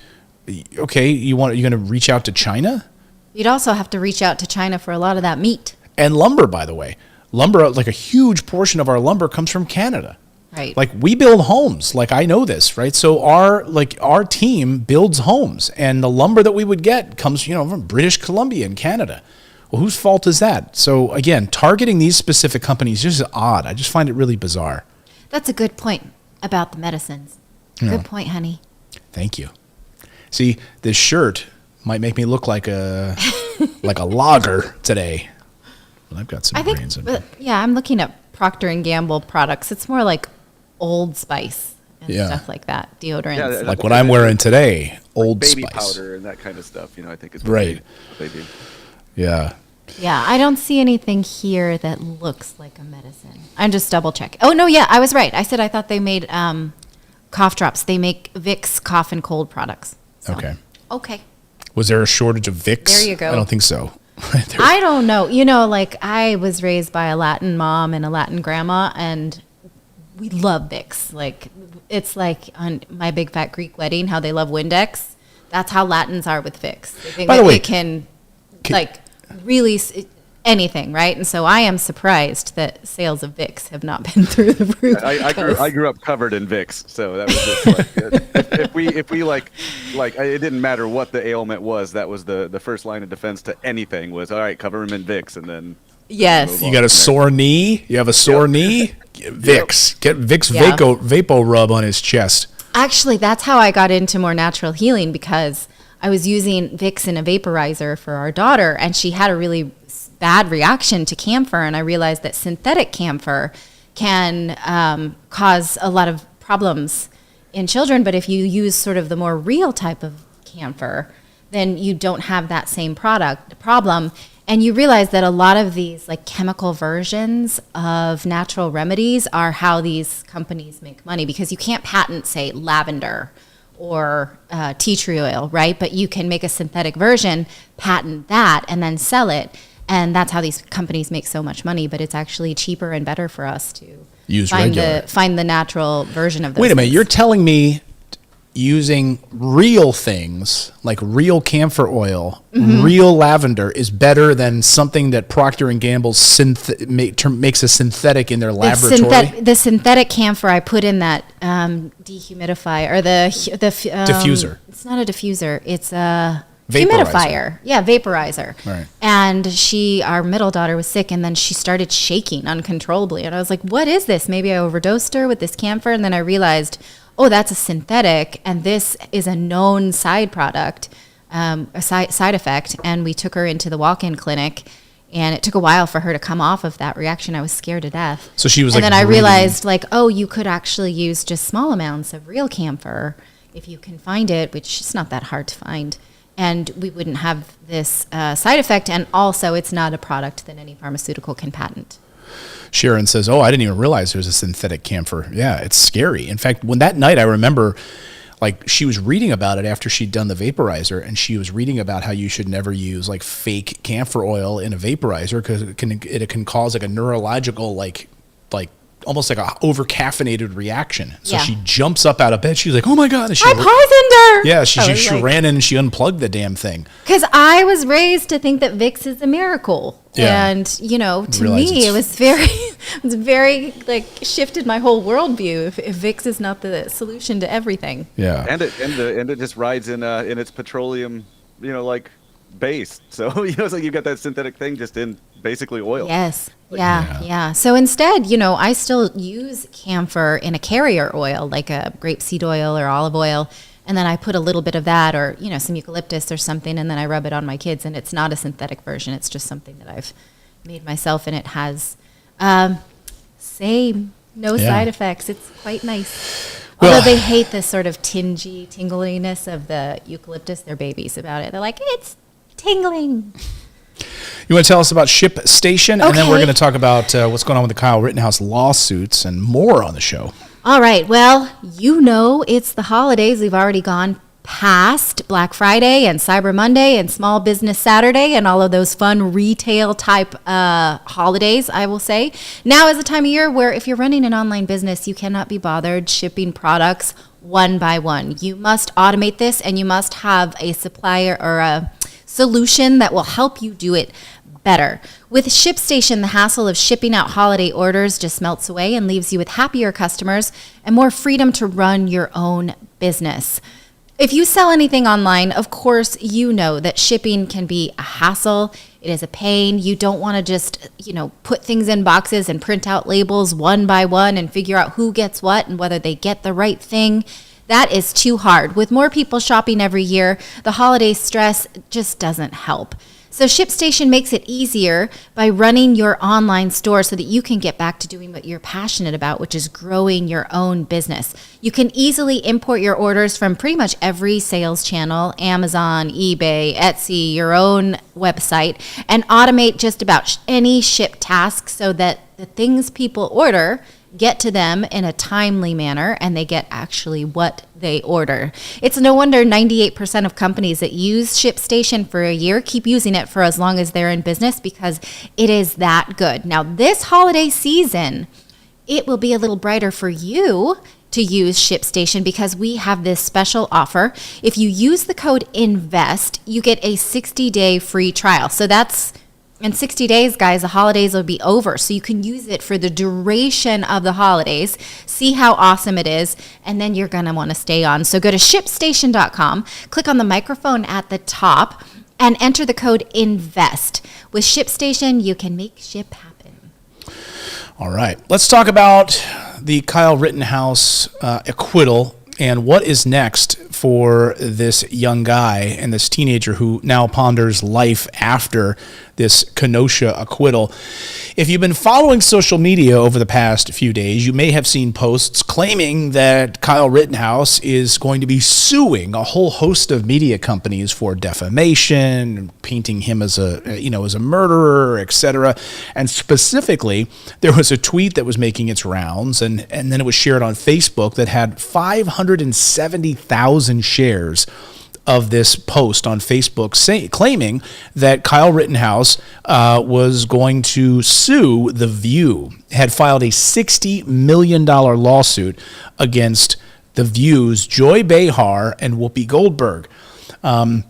okay, you're going to reach out to China? You'd also have to reach out to China for a lot of that meat. And lumber, by the way. Lumber, like a huge portion of our lumber comes from Canada. Right. Like we build homes. Like I know this, right? So our team builds homes, and the lumber that we would get comes, from British Columbia in Canada. Well, whose fault is that? So again, targeting these specific companies is just odd. I just find it really bizarre. That's a good point about the medicines. Good point, honey. Thank you. See, this shirt might make me look like a logger today. Well, I've got some brains in me. Yeah, I'm looking at Procter & Gamble products. It's more like Old Spice and stuff like that, deodorants. Yeah, like what I'm wearing today, Old baby Spice. powder and that kind of stuff. I think is Right. what they do. Yeah. Yeah, I don't see anything here that looks like a medicine. I'm just double checking. Oh, no, yeah, I was right. I said I thought they made cough drops. They make Vicks cough and cold products. So. Okay. Was there a shortage of Vicks? There you go. I don't think so. I don't know. Like I was raised by a Latin mom and a Latin grandma, and we love Vicks. Like it's like on My Big Fat Greek Wedding, how they love Windex. That's how Latins are with Vicks. They think By the way, they can like really anything, right? And so I am surprised that sales of Vicks have not been through the roof. I grew up covered in Vicks, so that was just like if we like it didn't matter what the ailment was. That was the first line of defense to anything was all right, cover them in Vicks, and then yes, you got a sore knee. You have a sore knee. Get Vicks. Get Vicks Vapo rub on his chest. Actually, that's how I got into more natural healing, because I was using Vicks in a vaporizer for our daughter, and she had a really bad reaction to camphor, and I realized that synthetic camphor can cause a lot of problems in children, but if you use sort of the more real type of camphor, then you don't have that same problem. And you realize that a lot of these like chemical versions of natural remedies are how these companies make money, because you can't patent, say, lavender or tea tree oil, right? But you can make a synthetic version, patent that, and then sell it. And that's how these companies make so much money. But it's actually cheaper and better for us to find the natural version of those. Wait a minute, you're telling me using real things like real camphor oil, real lavender is better than something that Procter & Gamble makes a synthetic in their laboratory? The synthetic camphor I put in that dehumidifier, or the diffuser. It's not a diffuser. It's a Vaporizer. humidifier. Yeah, vaporizer. Right. And our middle daughter was sick, and then she started shaking uncontrollably. And I was like, what is this? Maybe I overdosed her with this camphor. And then I realized, oh, that's a synthetic, and this is a known side product, a side effect. And we took her into the walk-in clinic, and it took a while for her to come off of that reaction. I was scared to death. So she was and like, then I realized, like, oh, you could actually use just small amounts of real camphor if you can find it, which is not that hard to find. And we wouldn't have this side effect. And also, it's not a product that any pharmaceutical can patent. Sharon says, oh, I didn't even realize there's a synthetic camphor. Yeah, it's scary. In fact, when that night, I remember, like, she was reading about it after she'd done the vaporizer, and she was reading about how you should never use, like, fake camphor oil in a vaporizer because it can cause, like, a neurological, like almost like a over-caffeinated reaction. So she jumps up out of bed. She's like, oh, my God. And I poisoned her. Yeah, she ran in and she unplugged the damn thing. Because I was raised to think that Vicks is a miracle. Yeah. And, to me, it was very, like, shifted my whole worldview if Vicks is not the solution to everything. Yeah. And it just rides in its petroleum, like, base. So, it's like you've got that synthetic thing just in basically oil. Yes. Yeah. So instead, I still use camphor in a carrier oil, like a grapeseed oil or olive oil. And then I put a little bit of that or, some eucalyptus or something, and then I rub it on my kids. And it's not a synthetic version. It's just something that I've made myself, and it has no side effects. It's quite nice. Although they hate the sort of tingliness of the eucalyptus. They're babies about it. They're like, it's tingling. You want to tell us about ShipStation? Okay. And then we're going to talk about what's going on with the Kyle Rittenhouse lawsuits and more on the show. All right. Well, it's the holidays. We've already gone past Black Friday and Cyber Monday and Small Business Saturday and all of those fun retail type holidays, I will say. Now is the time of year where if you're running an online business, you cannot be bothered shipping products one by one. You must automate this, and you must have a supplier or a solution that will help you do it better. With ShipStation, the hassle of shipping out holiday orders just melts away and leaves you with happier customers and more freedom to run your own business. If you sell anything online, of course, you know that shipping can be a hassle. It is a pain. You don't want to just, put things in boxes and print out labels one by one and figure out who gets what and whether they get the right thing. That is too hard. With more people shopping every year, the holiday stress just doesn't help. So ShipStation makes it easier by running your online store so that you can get back to doing what you're passionate about, which is growing your own business. You can easily import your orders from pretty much every sales channel, Amazon, eBay, Etsy, your own website, and automate just about any ship task so that the things people order get to them in a timely manner and they get actually what they order. It's no wonder 98% of companies that use ShipStation for a year keep using it for as long as they're in business because it is that good. Now, this holiday season, it will be a little brighter for you to use ShipStation because we have this special offer. If you use the code INVEST, you get a 60-day free trial. So that's in 60 days, guys, the holidays will be over. So you can use it for the duration of the holidays, see how awesome it is, and then you're going to want to stay on. So go to ShipStation.com, click on the microphone at the top, and enter the code INVEST. With ShipStation, you can make ship happen. All right. Let's talk about the Kyle Rittenhouse acquittal and what is next for this young guy and this teenager who now ponders life after this Kenosha acquittal. If you've been following social media over the past few days, you may have seen posts claiming that Kyle Rittenhouse is going to be suing a whole host of media companies for defamation, painting him as a murderer, etc. And specifically, there was a tweet that was making its rounds, and then it was shared on Facebook that had 570,000 shares of this post on Facebook claiming that Kyle Rittenhouse was going to sue The View, had filed a $60 million lawsuit against The View's Joy Behar and Whoopi Goldberg. And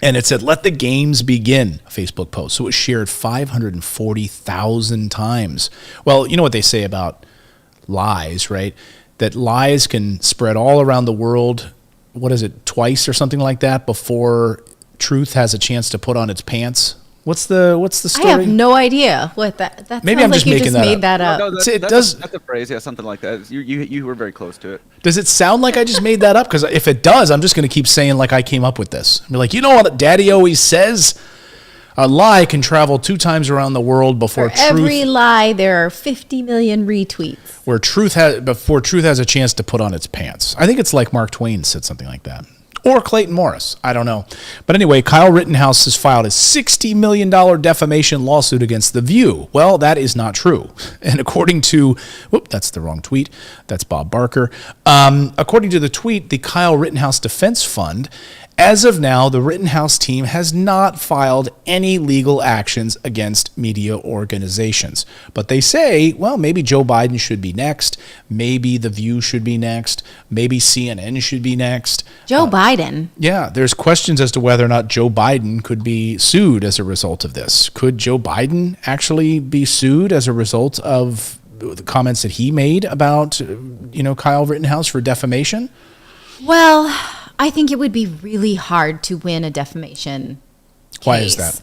it said, "Let the games begin," a Facebook post. So it was shared 540,000 times. Well, you know what they say about lies, right? That lies can spread all around the world, what is it, twice or something like that, before truth has a chance to put on its pants. What's the story? I have no idea what that Maybe sounds I'm just like you making just that made up. that up. No, that's a phrase, yeah, something like that. You were very close to it. Does it sound like I just made that up? Because if it does, I'm just going to keep saying like I came up with this. I'll be like, you know what Daddy always says? A lie can travel 2 times around the world before For every lie, there are 50 million retweets. before truth has a chance to put on its pants. I think it's like Mark Twain said something like that. Or Clayton Morris. I don't know. But anyway, Kyle Rittenhouse has filed a $60 million defamation lawsuit against The View. Well, that is not true. And according to, that's the wrong tweet. That's Bob Barker. According to the tweet, the Kyle Rittenhouse Defense Fund, as of now, the Rittenhouse team has not filed any legal actions against media organizations. But they say, well, maybe Joe Biden should be next. Maybe The View should be next. Maybe CNN should be next. Joe Biden? Yeah, there's questions as to whether or not Joe Biden could be sued as a result of this. Could Joe Biden actually be sued as a result of the comments that he made about, Kyle Rittenhouse for defamation? Well, I think it would be really hard to win a defamation case. Why is that?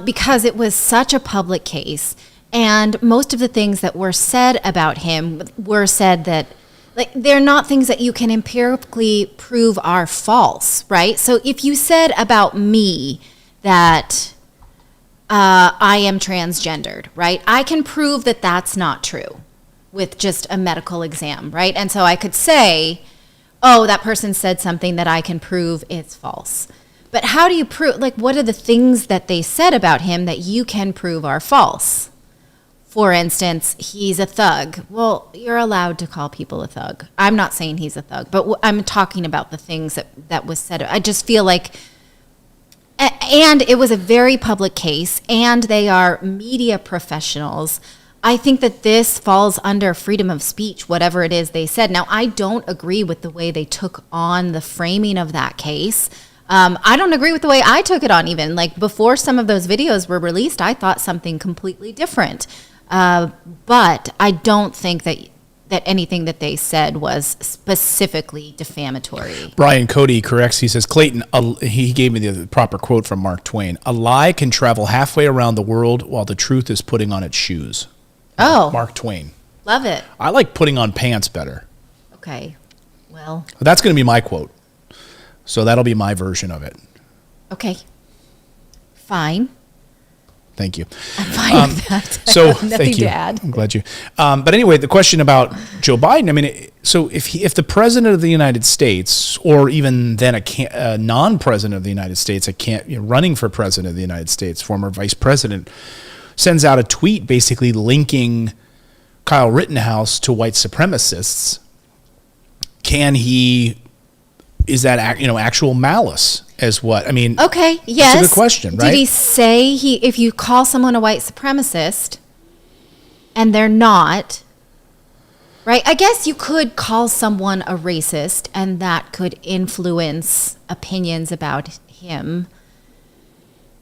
Because it was such a public case, and most of the things that were said about him were said that, they're not things that you can empirically prove are false, right? So if you said about me that I am transgendered, right? I can prove that that's not true with just a medical exam, right? And so I could say, oh, that person said something that I can prove it's false. But how do you prove, what are the things that they said about him that you can prove are false? for instance, he's a thug. Well, you're allowed to call people a thug. I'm not saying he's a thug, but I'm talking about the things that was said. I just feel like, and it was a very public case, and they are media professionals. I think that this falls under freedom of speech, whatever it is they said. Now, I don't agree with the way they took on the framing of that case. I don't agree with the way I took it on even. Like, before some of those videos were released, I thought something completely different. But I don't think that anything that they said was specifically defamatory. Brian Cody corrects. He says, Clayton, he gave me the proper quote from Mark Twain. A lie can travel halfway around the world while the truth is putting on its shoes. Oh. Mark Twain. Love it. I like putting on pants better. Okay. Well. That's going to be my quote. So that'll be my version of it. Okay. Fine. Thank you. I'm fine with that. So I have nothing thank you. to add. I'm glad you. But anyway, the question about Joe Biden. I mean, so if the president of the United States, or even then a non-president of the United States, running for president of the United States, former vice president, sends out a tweet basically linking Kyle Rittenhouse to white supremacists, is that actual malice? As what? I mean, okay, yes. That's a good question, right? Did he say if you call someone a white supremacist and they're not, right? I guess you could call someone a racist and that could influence opinions about him.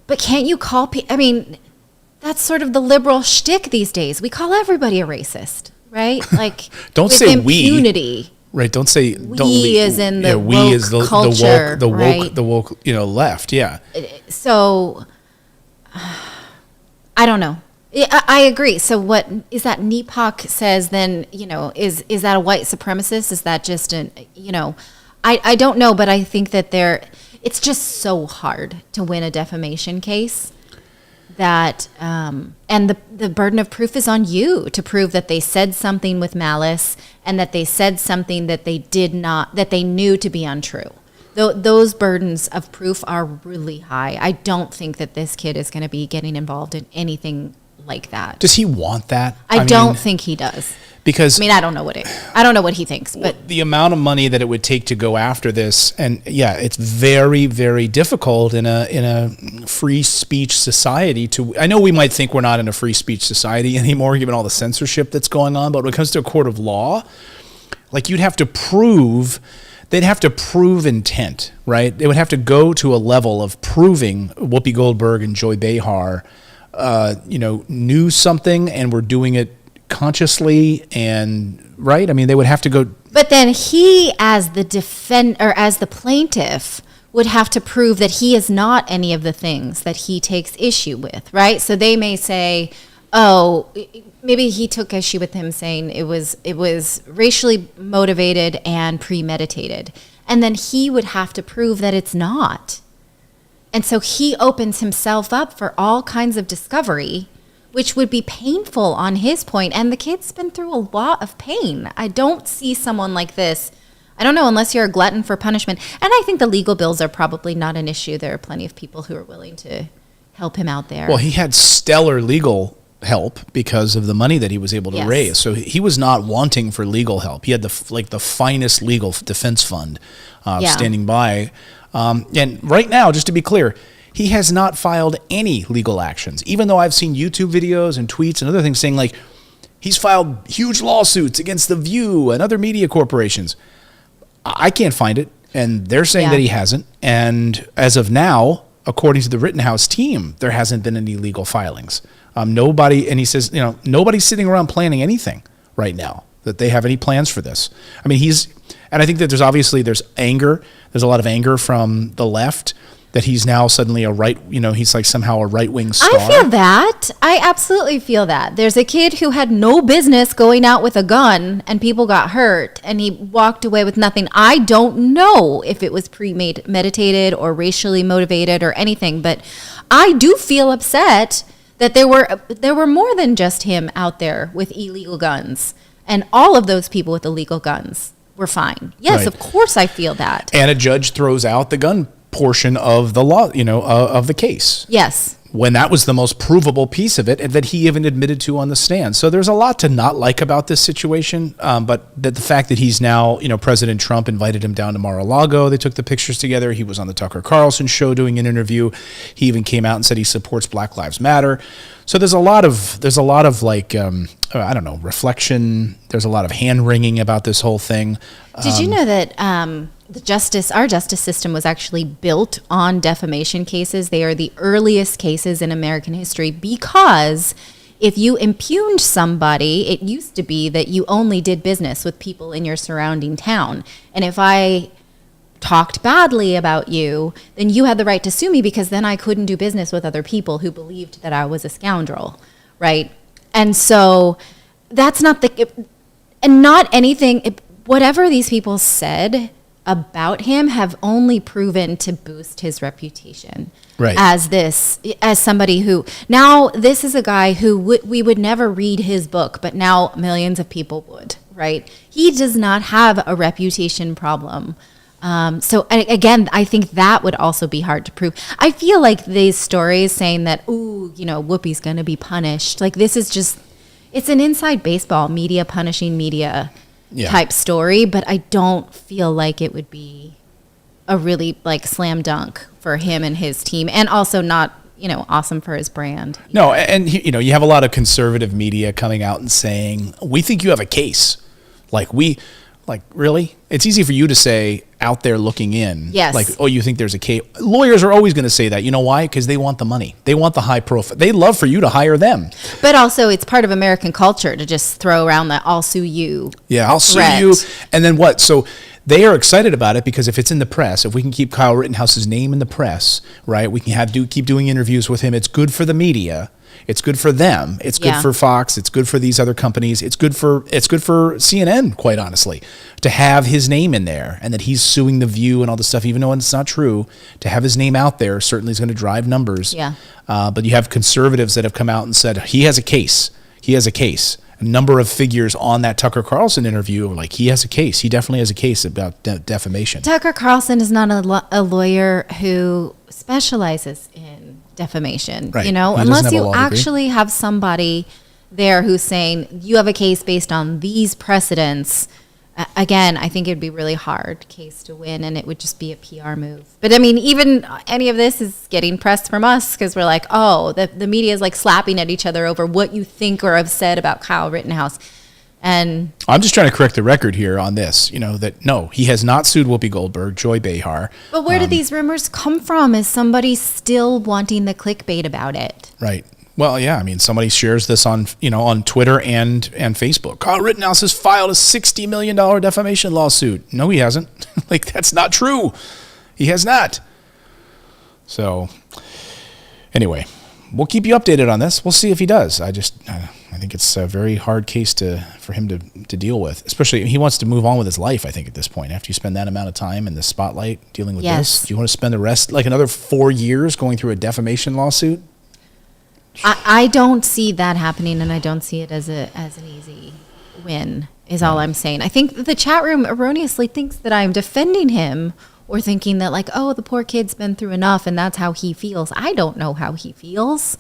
But can't you call I mean, that's sort of the liberal shtick these days. We call everybody a racist, right? Like, don't with say impunity. We. Right, don't say we as in the we woke is the culture, the woke right? the woke left, yeah. So I don't know. I agree. So what is that? NEPOC says then, is that a white supremacist? Is that just I don't know, but I think that it's just so hard to win a defamation case. That and the burden of proof is on you to prove that they said something with malice and that they said something that they knew to be untrue. Those burdens of proof are really high. I don't think that this kid is going to be getting involved in anything like that. Does he want that? I don't think he does. Because I don't know what he thinks, but the amount of money that it would take to go after this, and yeah, it's very, very difficult in a free speech society I know we might think we're not in a free speech society anymore, given all the censorship that's going on, but when it comes to a court of law, like they'd have to prove intent, right? They would have to go to a level of proving Whoopi Goldberg and Joy Behar, knew something and were doing it consciously, and right? I mean, they would have to go. But then he, as the plaintiff, would have to prove that he is not any of the things that he takes issue with, right? So they may say, oh, maybe he took issue with him saying it was racially motivated and premeditated, and then he would have to prove that it's not. And so he opens himself up for all kinds of discovery, which would be painful on his point. And the kid's been through a lot of pain. I don't see someone like this. I don't know, unless you're a glutton for punishment. And I think the legal bills are probably not an issue. There are plenty of people who are willing to help him out there. Well, he had stellar legal help because of the money that he was able to raise. So he was not wanting for legal help. He had the finest legal defense fund standing by. And right now, just to be clear, he has not filed any legal actions, even though I've seen YouTube videos and tweets and other things saying like he's filed huge lawsuits against The View and other media corporations. I can't find it, and they're saying that he hasn't. And as of now, according to the Rittenhouse team, there hasn't been any legal filings. Nobody, and he says, nobody's sitting around planning anything right now, that they have any plans for this. I mean, and I think that there's anger. There's a lot of anger from the left that he's now suddenly he's like somehow a right-wing star. I feel that. I absolutely feel that. There's a kid who had no business going out with a gun and people got hurt and he walked away with nothing. I don't know if it was premeditated or racially motivated or anything, but I do feel upset that there were more than just him out there with illegal guns, and all of those people with illegal guns were fine. Yes, right. Of course I feel that. And a judge throws out the gun portion of the law, of the case. Yes. When that was the most provable piece of it, and that he even admitted to on the stand. So there's a lot to not like about this situation, but the fact that he's now, President Trump invited him down to Mar-a-Lago. They took the pictures together. He was on the Tucker Carlson show doing an interview. He even came out and said he supports Black Lives Matter. So there's a lot of like, I don't know, reflection. There's a lot of hand-wringing about this whole thing. Did you know that our justice system was actually built on defamation cases? They are the earliest cases in American history because if you impugned somebody, it used to be that you only did business with people in your surrounding town. And if I talked badly about you, then you had the right to sue me because then I couldn't do business with other people who believed that I was a scoundrel, right? And so that's not not anything, whatever these people said about him have only proven to boost his reputation. Right. As somebody who, now this is a guy who we would never read his book, but now millions of people would, right? He does not have a reputation problem. So again, I think that would also be hard to prove. I feel like these stories saying that, Whoopi's going to be punished. Like this is just, it's an inside baseball, media punishing media type story, but I don't feel like it would be a really like slam dunk for him and his team, and also not, awesome for his brand. No, and you have a lot of conservative media coming out and saying, we think you have a case. Really? It's easy for you to say out there looking in. Yes. Like, oh, you think there's a case. Lawyers are always going to say that. You know why? Because they want the money. They want the high profile. They love for you to hire them. But also it's part of American culture to just throw around that I'll sue you. Yeah, I'll sue threat. you. And then what? So they are excited about it because if it's in the press, if we can keep Kyle Rittenhouse's name in the press, right? We can keep doing interviews with him. It's good for the media. It's good for them. It's good for Fox. It's good for these other companies. It's good for CNN, quite honestly, to have his name in there and that he's suing The View and all this stuff, even though it's not true. To have his name out there certainly is going to drive numbers. Yeah. But you have conservatives that have come out and said he has a case. He has a case. A number of figures on that Tucker Carlson interview are like, he has a case. He definitely has a case about defamation. Tucker Carlson is not a lawyer who specializes in defamation, right. Unless you actually have somebody there who's saying you have a case based on these precedents. Again, I think it'd be a really hard case to win, and it would just be a PR move. But I mean, even any of this is getting press from us because we're like, oh, the media is like slapping at each other over what you think or have said about Kyle Rittenhouse. And I'm just trying to correct the record here on this, that no, he has not sued Whoopi Goldberg, Joy Behar. But where do these rumors come from? Is somebody still wanting the clickbait about it? Right. Well, yeah. I mean, somebody shares this on Twitter and Facebook. Kyle Rittenhouse has filed a $60 million defamation lawsuit. No, he hasn't. That's not true. He has not. So, anyway, we'll keep you updated on this. We'll see if he does. I think it's a very hard case for him to deal with. Especially, he wants to move on with his life, I think, at this point. After you spend that amount of time in the spotlight dealing with this, do you want to spend the rest, another 4 years going through a defamation lawsuit? I don't see that happening, and I don't see it as an easy win, is all I'm saying. I think the chat room erroneously thinks that I'm defending him or thinking that, the poor kid's been through enough, and that's how he feels. I don't know how he feels.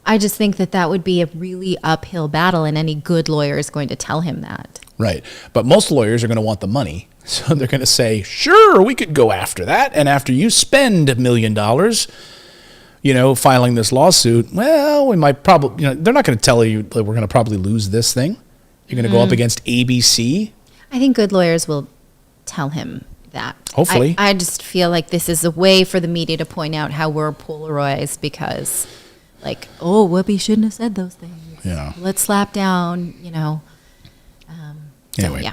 I just think that would be a really uphill battle, and any good lawyer is going to tell him that. Right. But most lawyers are going to want the money. So they're going to say, sure, we could go after that. And after you spend $1 million, filing this lawsuit, well, we might probably, they're not going to tell you that we're going to probably lose this thing. You're going to go up against ABC. I think good lawyers will tell him that. Hopefully. I just feel like this is a way for the media to point out how we're polarized because, Whoopi shouldn't have said those things. Yeah. Let's slap down, Anyway. So, yeah.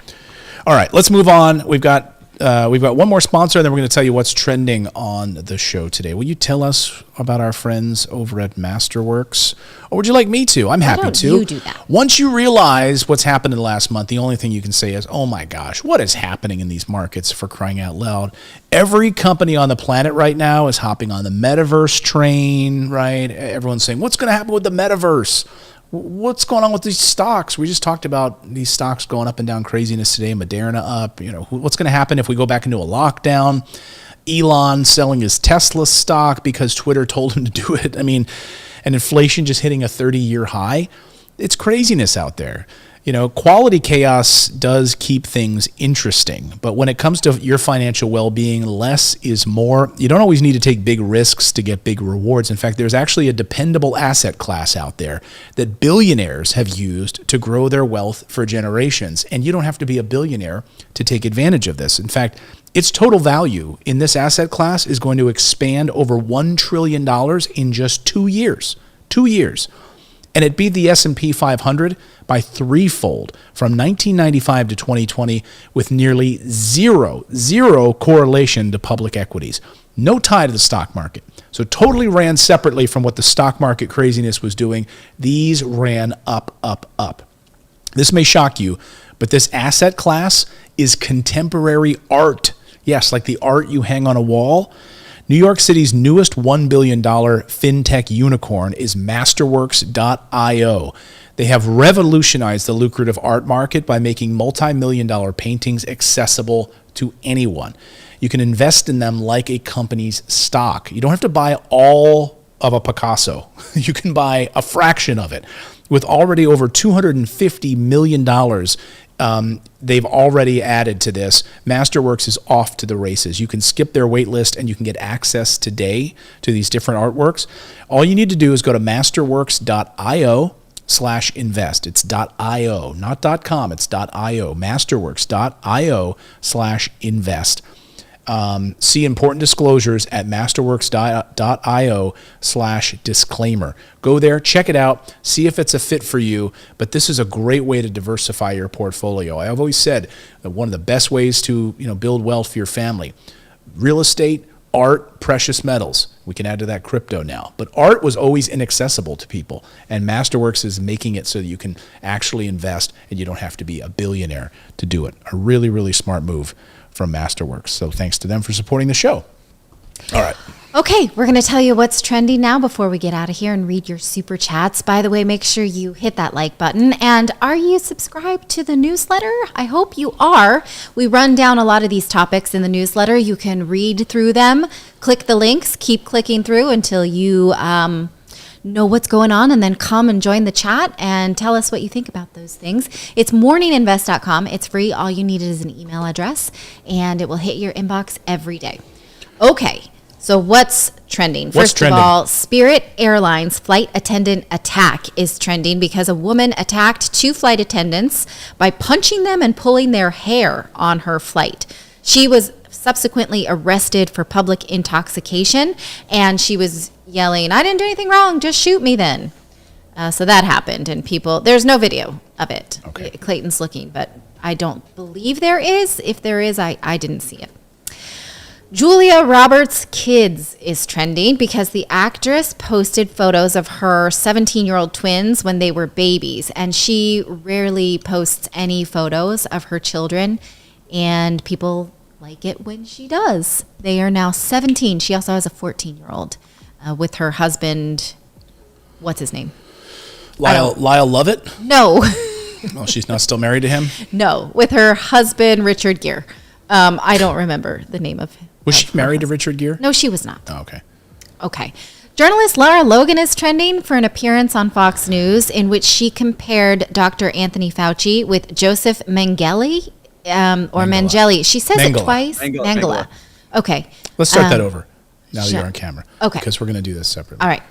All right, let's move on. We've got one more sponsor, and then we're going to tell you what's trending on the show today. Will you tell us about our friends over at Masterworks? Or would you like me to? I'm happy to. You do that. Once you realize what's happened in the last month, the only thing you can say is, oh my gosh, what is happening in these markets, for crying out loud? Every company on the planet right now is hopping on the metaverse train, right? Everyone's saying, what's going to happen with the metaverse? What's going on with these stocks? We just talked about these stocks going up and down craziness today. Moderna up. What's going to happen if we go back into a lockdown? Elon selling his Tesla stock because Twitter told him to do it. I mean, and inflation just hitting a 30-year high. It's craziness out there. Quality chaos does keep things interesting. But when it comes to your financial well-being, less is more. You don't always need to take big risks to get big rewards. In fact, there's actually a dependable asset class out there that billionaires have used to grow their wealth for generations. And you don't have to be a billionaire to take advantage of this. In fact, its total value in this asset class is going to expand over $1 trillion in just 2 years. 2 years. And it beat the S&P 500 by threefold from 1995 to 2020 with nearly zero correlation to public equities. No tie to the stock market. So totally ran separately from what the stock market craziness was doing. These ran up, up, up. This may shock you, but this asset class is contemporary art. Yes, like the art you hang on a wall. New York City's newest $1 billion fintech unicorn is Masterworks.io. They have revolutionized the lucrative art market by making multi-million-dollar paintings accessible to anyone. You can invest in them like a company's stock. You don't have to buy all of a Picasso. You can buy a fraction of it. With already over $250 million they've already added to this, Masterworks is off to the races. You can skip their wait list and you can get access today to these different artworks. All you need to do is go to masterworks.io/invest. It's .io, not .com, it's .io, masterworks.io/invest. See important disclosures at masterworks.io/disclaimer. Go there, check it out, see if it's a fit for you. But this is a great way to diversify your portfolio. I've always said that one of the best ways to build wealth for your family: real estate, art, precious metals. We can add to that crypto now. But art was always inaccessible to people, and Masterworks is making it so that you can actually invest and you don't have to be a billionaire to do it. A really, really smart move from Masterworks. So thanks to them for supporting the show. All right. Okay, we're going to tell you what's trending now before we get out of here and read your super chats. By the way, make sure you hit that like button. And are you subscribed to the newsletter? I hope you are. We run down a lot of these topics in the newsletter. You can read through them, click the links, keep clicking through until you know what's going on, and then come and join the chat and tell us what you think about those things. It's morninginvest.com. It's free. All you need is an email address, and it will hit your inbox every day. Okay, so what's trending? First of all, Spirit Airlines flight attendant attack is trending because a woman attacked 2 flight attendants by punching them and pulling their hair on her flight. She was subsequently arrested for public intoxication, and she was yelling, "I didn't do anything wrong, just shoot me then." So that happened, and there's no video of it. Okay. Clayton's looking, but I don't believe there is. If there is, I didn't see it. Julia Roberts' kids is trending because the actress posted photos of her 17-year-old twins when they were babies, and she rarely posts any photos of her children, and people like it when she does. They are now 17. She also has a 14-year-old with her husband. What's his name? Lyle Lovett? No. Oh, she's not still married to him? No, with her husband, Richard Gere. I don't remember the name of him. Was she married to Richard Gere? No, she was not. Oh, okay. Okay. Journalist Lara Logan is trending for an appearance on Fox News in which she compared Dr. Anthony Fauci with Joseph Mengele. Mangeli. She says Mengele. It twice. Mengele. Okay. Let's start that over now that sure. you're on camera. Okay. Because we're going to do this separately. All right.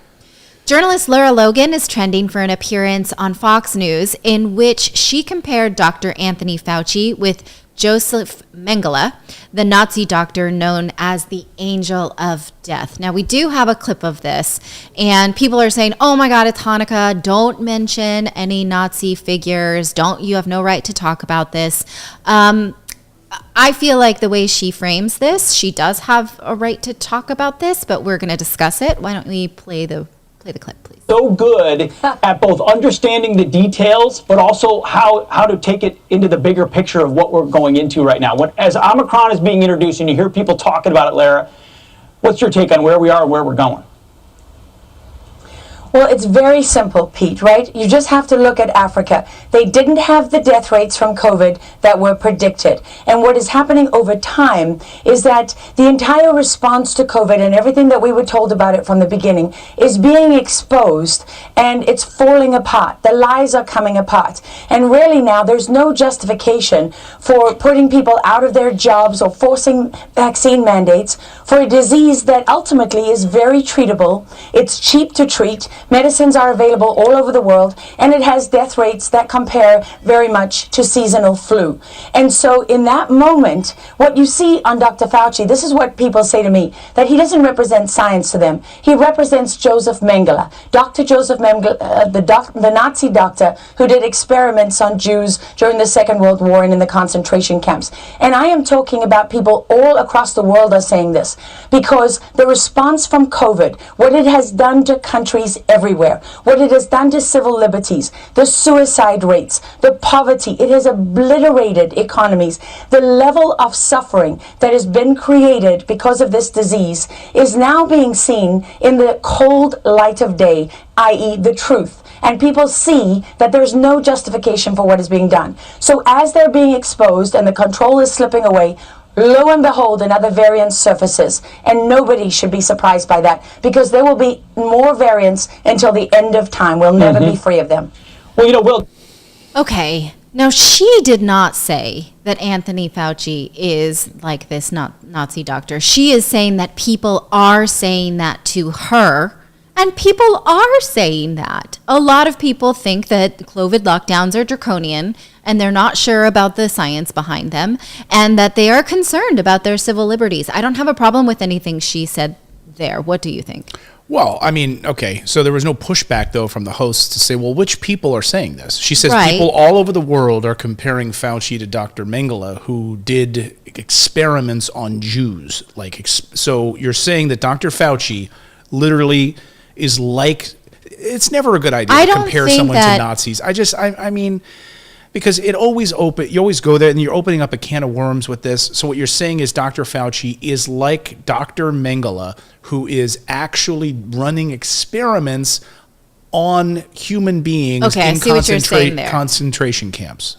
Journalist Lara Logan is trending for an appearance on Fox News in which she compared Dr. Anthony Fauci with Joseph Mengele, the Nazi doctor known as the Angel of Death. Now, we do have a clip of this, and people are saying, "Oh my God, it's Hanukkah. Don't mention any Nazi figures. You have no right to talk about this." I feel like the way she frames this, she does have a right to talk about this, but we're going to discuss it. Why don't we play the clip, please? So good at both understanding the details, but also how to take it into the bigger picture of what we're going into right now. As Omicron is being introduced and you hear people talking about it, Lara, what's your take on where we are and where we're going? Well, it's very simple, Pete, right? You just have to look at Africa. They didn't have the death rates from COVID that were predicted. And what is happening over time is that the entire response to COVID and everything that we were told about it from the beginning is being exposed, and it's falling apart. The lies are coming apart. And really now there's no justification for putting people out of their jobs or forcing vaccine mandates for a disease that ultimately is very treatable. It's cheap to treat. Medicines are available all over the world, and it has death rates that compare very much to seasonal flu. And so in that moment, what you see on Dr. Fauci, this is what people say to me, that he doesn't represent science to them. He represents Joseph Mengele. Dr. Joseph Mengele, the Nazi doctor who did experiments on Jews during the Second World War and in the concentration camps. And I am talking about people all across the world are saying this, because the response from COVID, what it has done to countries everywhere, what it has done to civil liberties, the suicide rates, the poverty, it has obliterated economies. The level of suffering that has been created because of this disease is now being seen in the cold light of day, i.e. the truth. And people see that there's no justification for what is being done. So as they're being exposed and the control is slipping away, lo and behold, another variant surfaces, and nobody should be surprised by that, because there will be more variants until the end of time. We'll never be free of them. Well, Will. Okay. Now, she did not say that Anthony Fauci is like this Nazi doctor. She is saying that people are saying that to her. And people are saying that. A lot of people think that COVID lockdowns are draconian and they're not sure about the science behind them, and that they are concerned about their civil liberties. I don't have a problem with anything she said there. What do you think? Well, I mean, okay, so there was no pushback, though, from the hosts to say, well, which people are saying this? She says people all over the world are comparing Fauci to Dr. Mengele, who did experiments on Jews. So you're saying that Dr. Fauci literally is like, it's never a good idea to compare someone to Nazis. I mean, because you always go there and you're opening up a can of worms with this. So what you're saying is Dr. Fauci is like Dr. Mengele, who is actually running experiments on human beings in concentration camps.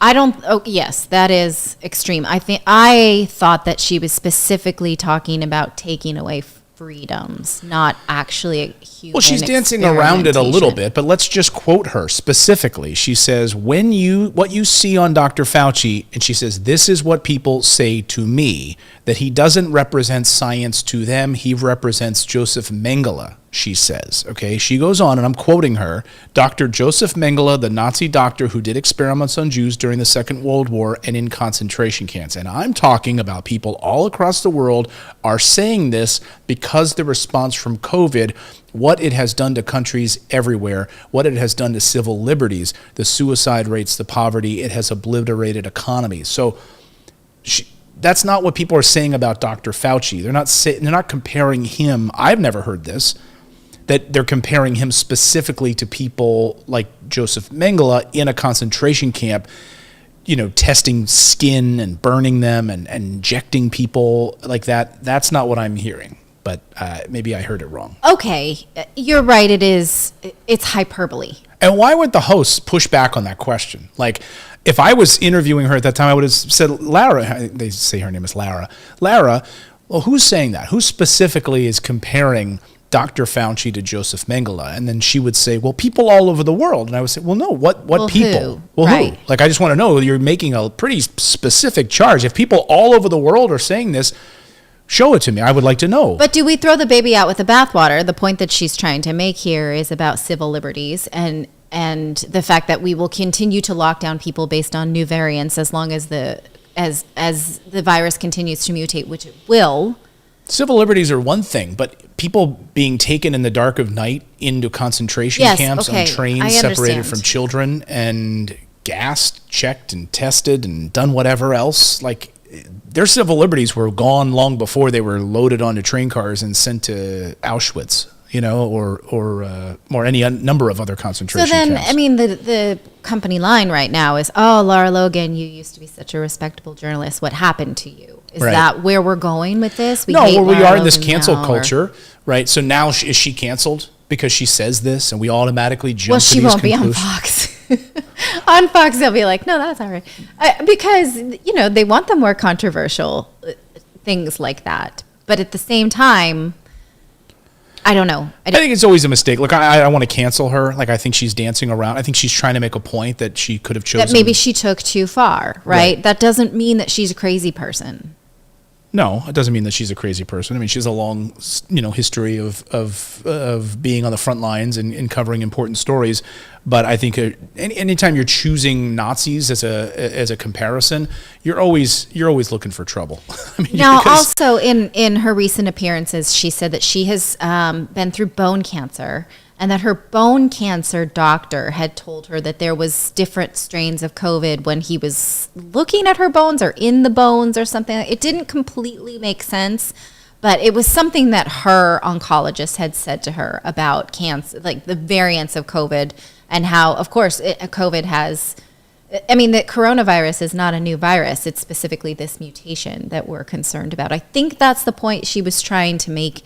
Yes, that is extreme. I thought that she was specifically talking about taking away freedoms, not actually a human. Well, she's dancing around it a little bit, but let's just quote her specifically. She says, what you see on Dr. Fauci, and she says, this is what people say to me, that he doesn't represent science to them, he represents Joseph Mengele, she says. Okay, she goes on, and I'm quoting her, Dr. Joseph Mengele, the Nazi doctor who did experiments on Jews during the Second World War and in concentration camps. And I'm talking about people all across the world are saying this because the response from COVID, what it has done to countries everywhere, what it has done to civil liberties, the suicide rates, the poverty, it has obliterated economies. So that's not what people are saying about Dr. Fauci. They're not comparing him. I've never heard this, that they're comparing him specifically to people like Joseph Mengele in a concentration camp, testing skin and burning them and injecting people like that. That's not what I'm hearing. But maybe I heard it wrong. Okay, you're right. It's hyperbole. And why would the hosts push back on that question? Like, if I was interviewing her at that time, I would have said, Lara, they say her name is Lara. Lara, well, who's saying that? Who specifically is comparing Dr. Fauci to Joseph Mengele? And then she would say, well, people all over the world. And I would say, well, no, what people? Who? Well, right. Who? Like, I just want to know, you're making a pretty specific charge. If people all over the world are saying this, show it to me. I would like to know. But do we throw the baby out with the bathwater? The point that she's trying to make here is about civil liberties and the fact that we will continue to lock down people based on new variants as long as the virus continues to mutate, which it will. Civil liberties are one thing, but people being taken in the dark of night into concentration camps on trains separated from children and gassed, checked, and tested and done whatever else, like, their civil liberties were gone long before they were loaded onto train cars and sent to Auschwitz, or any number of other concentration camps. So then, I mean, the company line right now is, oh, Lara Logan, you used to be such a respectable journalist. What happened to you? Is that where we're going with this? We are in this cancel culture, right? So now is she canceled because she says this and we automatically jump Well, to she these won't be on conclusions? Fox. On Fox, they'll be like, no, that's all right. Because, they want the more controversial things like that. But at the same time, I don't know. I think it's always a mistake. Look, I want to cancel her. Like, I think she's dancing around. I think she's trying to make a point that she could have chosen. That maybe she took too far, right? That doesn't mean that she's a crazy person. No, it doesn't mean that she's a crazy person. I mean, she has a long, history of being on the front lines and covering important stories. But I think anytime you're choosing Nazis as a comparison, you're always looking for trouble. I mean, Now, also in her recent appearances, she said that she has been through bone cancer, and that her bone cancer doctor had told her that there was different strains of COVID when he was looking at her bones or in the bones or something. It didn't completely make sense, but it was something that her oncologist had said to her about cancer, like the variants of COVID, and how, of course, COVID has, the coronavirus is not a new virus. It's specifically this mutation that we're concerned about. I think that's the point she was trying to make.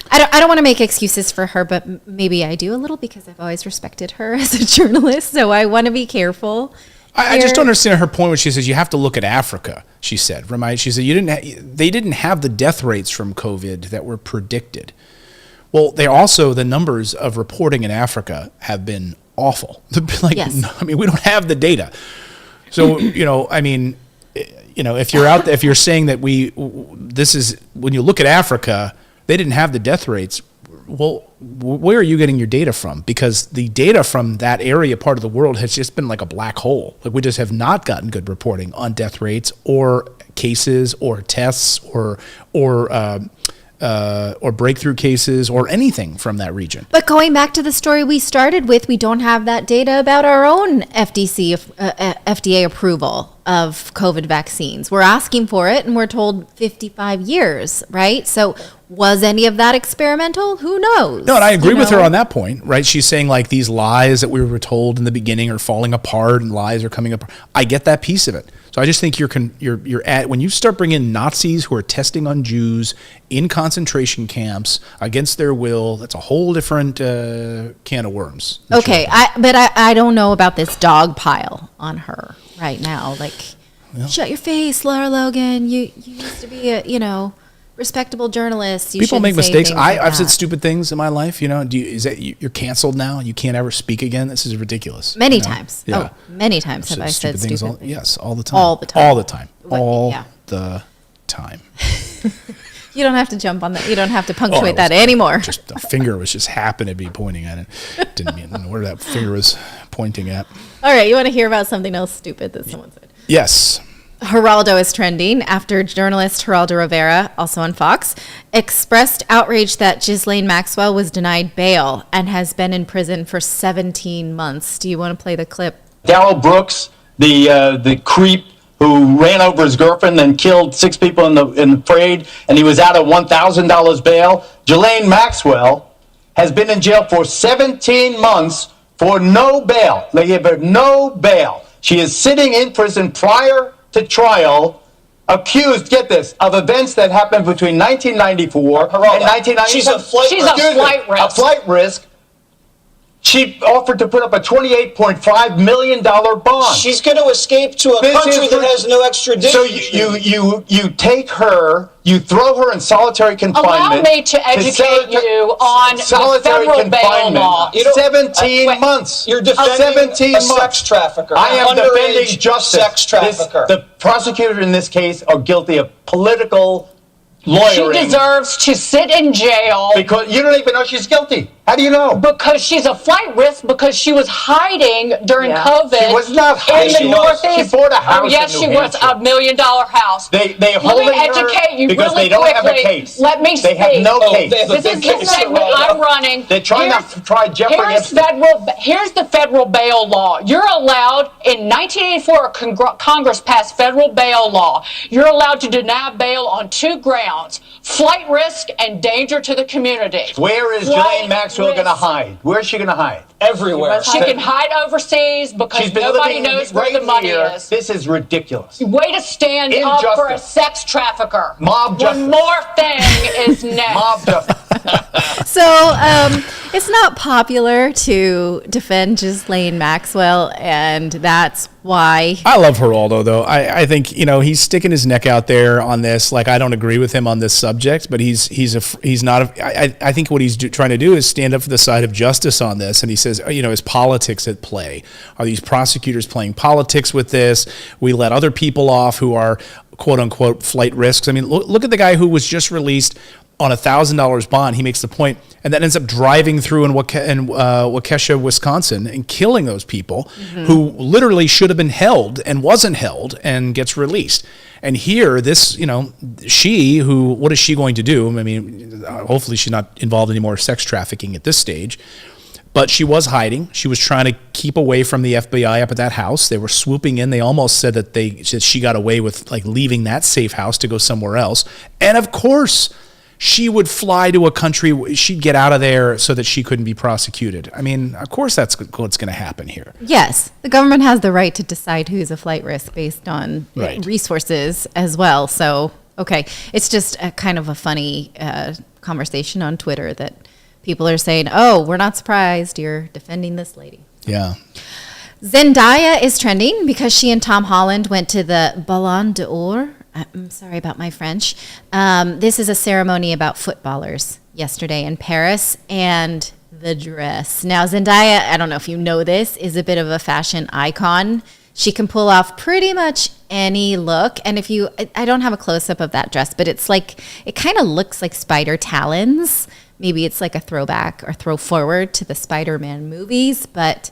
I don't want to make excuses for her, but maybe I do a little, because I've always respected her as a journalist, so I want to be careful. I just don't understand her point when she says you have to look at Africa. She said, she said they didn't have the death rates from COVID that were predicted. Well, the numbers of reporting in Africa have been awful. Yes. We don't have the data. So if you're out there, if you're saying that when you look at Africa, they didn't have the death rates. Well, where are you getting your data from? Because the data from that area, part of the world, has just been like a black hole. Like, we just have not gotten good reporting on death rates or cases or tests or breakthrough cases or anything from that region. But going back to the story we started with, we don't have that data about our own FDA approval of COVID vaccines. We're asking for it, and we're told 55 years, right? So was any of that experimental? Who knows? No, and I agree with her on that point, right? She's saying, like, these lies that we were told in the beginning are falling apart and lies are coming apart. I get that piece of it. So I just think you're at, when you start bringing Nazis who are testing on Jews in concentration camps against their will, that's a whole different can of worms. Okay, but I don't know about this dog pile on her right now. Like, shut your face, Laura Logan. You used to be a respectable journalist. People make mistakes. I've said stupid things in my life. You're canceled now? You can't ever speak again? This is ridiculous. Many times. Yeah. Oh, many times have I said stupid things. Yes, all the time. All the time. All the time. All yeah. the time. You don't have to jump on that. You don't have to punctuate that anymore. Just the finger was just happened to be pointing at it. Didn't know where that finger was pointing at. All right, you want to hear about something else stupid that someone said? Yes. Geraldo is trending after journalist Geraldo Rivera, also on Fox, expressed outrage that Ghislaine Maxwell was denied bail and has been in prison for 17 months. Do you want to play the clip? Darrell Brooks, the creep who ran over his girlfriend and killed 6 people in the parade, and he was out at $1,000 bail. Ghislaine Maxwell has been in jail for 17 months for no bail. They gave her no bail. She is sitting in prison prior to trial, accused, get this, of events that happened between 1994 and 1997. She's a flight risk. A flight risk. She offered to put up a $28.5 million bond. She's going to escape to a country that has no extradition. So you take her, you throw her in solitary confinement. Allow me to educate you on solitary the federal bail law. 17 months. You're defending a sex trafficker. I am defending justice. Sex trafficker. The prosecutor in this case are guilty of political lawyering. She deserves to sit in jail. Because you don't even know she's guilty. How do you know? Because she's a flight risk, because she was hiding during COVID. She was not hiding. In the Northeast. She bought a house Oh, yes, in she New was Hampshire. $1 million house. They Let holding me educate you because really they don't quickly. have a case. Let me They speak. have no case. they have a This is big the case. segment I'm running. They're trying to try Jeopardy. Here's the federal bail law. You're allowed, in 1984, Congress passed federal bail law. You're allowed to deny bail on 2 grounds: flight risk and danger to the community. Where is Ghislaine Maxwell going to hide? Where is she going to hide? Everywhere. She can hide overseas because nobody knows where the money is. This is ridiculous. Way to stand up for a sex trafficker. Mob justice. One more thing is next. Mob justice. So it's not popular to defend Ghislaine Maxwell, and that's why. I love Geraldo, though. I think, he's sticking his neck out there on this. Like, I don't agree with him on this subject, but I think what he's trying to do is stand up for the side of justice on this. And he says, is politics at play? Are these prosecutors playing politics with this? We let other people off who are quote unquote flight risks. I mean, look at the guy who was just released on $1,000 bond. He makes the point, and then ends up driving through in Waukesha, Wisconsin, and killing those people who literally should have been held and wasn't held, and gets released. And here, this, what is she going to do? I mean, hopefully she's not involved in any more sex trafficking at this stage. But she was hiding. She was trying to keep away from the FBI up at that house. They were swooping in. They almost said that she got away with like leaving that safe house to go somewhere else. And of course, she would fly to a country. She'd get out of there so that she couldn't be prosecuted. I mean, of course, that's what's going to happen here. Yes, the government has the right to decide who's a flight risk based on resources as well. So, okay, it's just a kind of a funny conversation on Twitter that people are saying, oh, we're not surprised you're defending this lady. Yeah. Zendaya is trending because she and Tom Holland went to the Ballon d'Or. I'm sorry about my French. This is a ceremony about footballers yesterday in Paris, and the dress. Now, Zendaya, I don't know if you know this, is a bit of a fashion icon. She can pull off pretty much any look. And I don't have a close-up of that dress, but it's like, it kind of looks like spider talons. Maybe it's like a throwback or throw forward to the Spider-Man movies, but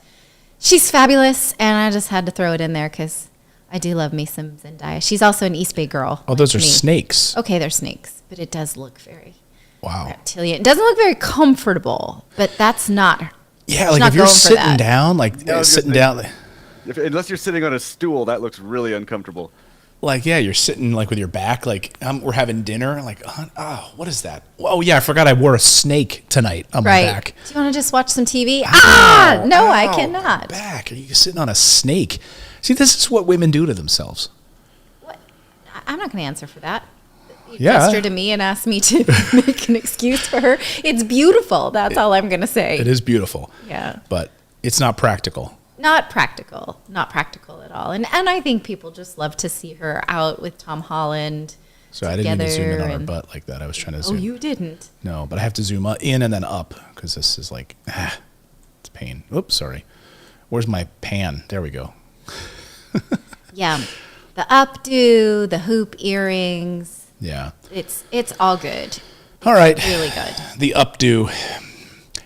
she's fabulous, and I just had to throw it in there because I do love me some Zendaya. She's also an East Bay girl. Oh, those are snakes. Okay, they're snakes, but it does look very reptilian. It doesn't look very comfortable, but that's not. Yeah, like if you're sitting down, unless you're sitting on a stool, that looks really uncomfortable. Like, yeah, you're sitting like with your back, like we're having dinner. Like, oh, what is that? Oh, yeah, I forgot I wore a snake tonight on my back. Do you want to just watch some TV? No, I cannot. Back. Are you sitting on a snake? See, this is what women do to themselves. What? I'm not going to answer for that. You gestured to me and asked me to make an excuse for her. It's beautiful. That's all I'm going to say. It is beautiful. Yeah. But it's not practical. Not practical at all. And I think people just love to see her out with Tom Holland. So I didn't even zoom in on her butt like that. I was trying to zoom. Oh, you didn't? No, but I have to zoom in and then up because this is like, it's pain. Oops, sorry. Where's my pan? There we go. Yeah. The updo, the hoop earrings. Yeah. It's all good. All right. Really good. The updo.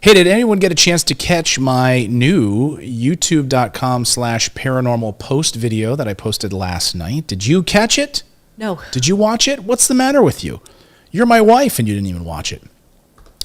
Hey, did anyone get a chance to catch my new youtube.com/paranormal post video that I posted last night? Did you catch it? No. Did you watch it? What's the matter with you? You're my wife and you didn't even watch it.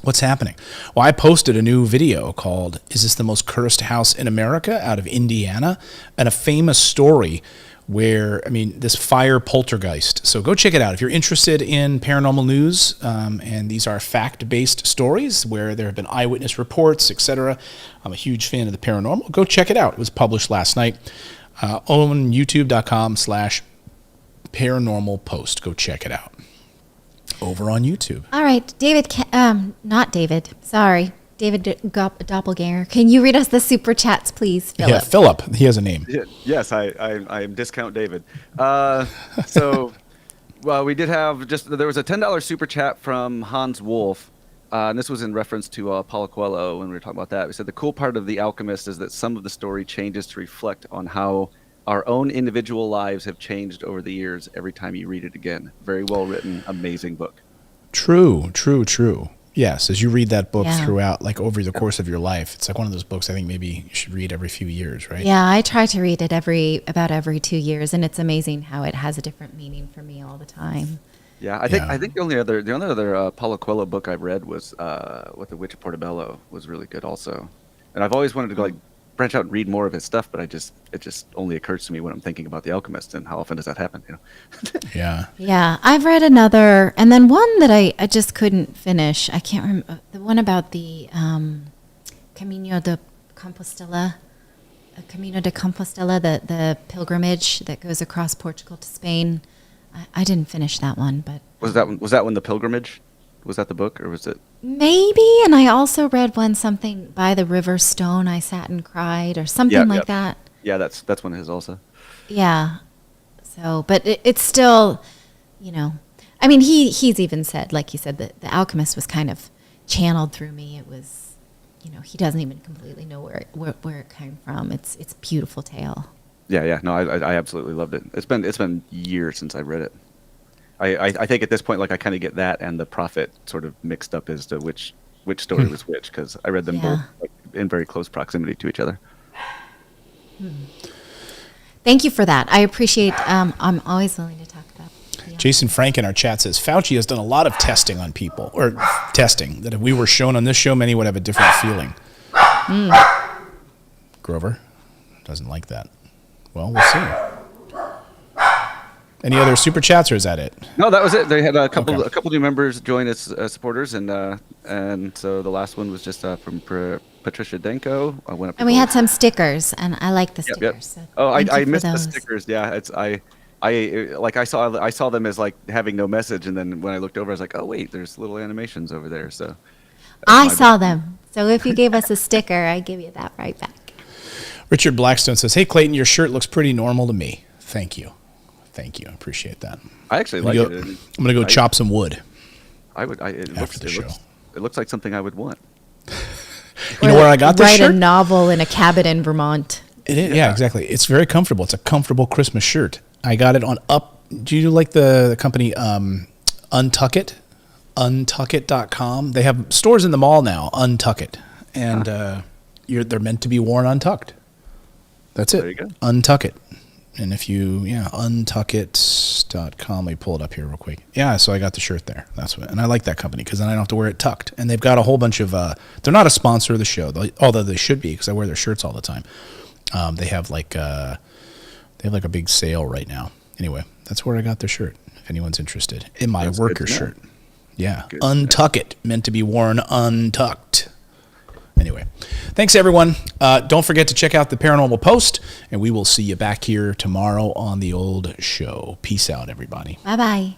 What's happening? Well, I posted a new video called "Is This the Most Cursed House in America?" out of Indiana, and a famous story where, this fire poltergeist. So go check it out. If you're interested in paranormal news, and these are fact-based stories where there have been eyewitness reports, etc. I'm a huge fan of the paranormal. Go check it out. It was published last night on youtube.com/paranormal post. Go check it out. Over on YouTube. All right, David, not David, sorry. David Doppelganger. Can you read us the super chats, please, Philip? Yeah, Philip. He has a name. Yes, I am Discount David. We did have there was a $10 super chat from Hans Wolf. And this was in reference to Paulo Coelho when we were talking about that. We said the cool part of The Alchemist is that some of the story changes to reflect on how our own individual lives have changed over the years every time you read it again. Very well written, amazing book. True. Yes, as you read that book throughout, like over the course of your life, it's like one of those books I think maybe you should read every few years, right? Yeah, I try to read it about every 2 years, and it's amazing how it has a different meaning for me all the time. Yeah, I think the only other Paulo Coelho book I've read was with The Witch of Portobello was really good also, and I've always wanted to go branch out and read more of his stuff, but it just only occurs to me when I'm thinking about The Alchemist, and how often does that happen? Yeah. Yeah, I've read another, and then one that I just couldn't finish. I can't remember the one about the Camino de Compostela, the pilgrimage that goes across Portugal to Spain. I didn't finish that one, but was that one the pilgrimage? Was that the book, or was it? Maybe, and I also read something by the River Stone. I sat and cried, or something like that. Yeah, that's one of his also. Yeah. So, but it's still, you know, I mean, he's even said, like he said, that The Alchemist was kind of channeled through me. It was, you know, he doesn't even completely know where it came from. It's a beautiful tale. Yeah. No, I absolutely loved it. It's been years since I read it. I think at this point, like, I kind of get that and The Prophet sort of mixed up as to which story was which, because I read them both like, in very close proximity to each other. Thank you for that. I appreciate. I'm always willing to talk about. Jason Frank in our chat says Fauci has done a lot of testing on people, or testing that if we were shown on this show, many would have a different feeling. Grover doesn't like that. Well, we'll see. Any other super chats, or is that it? No, that was it. They had a couple new members join as supporters, and so the last one was just from Patricia Denko. I went up. And we had some stickers, and I like the stickers. Yep. So Oh, thank you I for missed the those. stickers. Yeah, I saw them as like having no message, and then when I looked over, I was like, oh wait, there's little animations over there. So I saw them. So if you gave us a sticker, I give you that right back. Richard Blackstone says, "Hey Clayton, your shirt looks pretty normal to me. Thank you. Appreciate that. I actually like it. I'm gonna go chop some wood. After the show. It looks like something I would want. You know where I got this Write shirt? a novel in a cabin in Vermont. It is, yeah, exactly. It's very comfortable. It's a comfortable Christmas shirt. I got it on Up. Do you like the company Untuck It? Untuckit.com. They have stores in the mall now. Untuck It, and they're meant to be worn untucked. That's it. There you go. Untuck It. And if you, untuckit.com, let me pull it up here real quick. Yeah, so I got the shirt there. That's what, and I like that company because then I don't have to wear it tucked. And they've got a whole bunch of, they're not a sponsor of the show, although they should be because I wear their shirts all the time. They have like a big sale right now. Anyway, that's where I got their shirt. If anyone's interested in my That's worker good to know. shirt. Yeah, Good to know. Untuck It, meant to be worn untucked. Anyway, thanks everyone. Don't forget to check out the Paranormal Post, and we will see you back here tomorrow on the old show. Peace out, everybody. Bye-bye.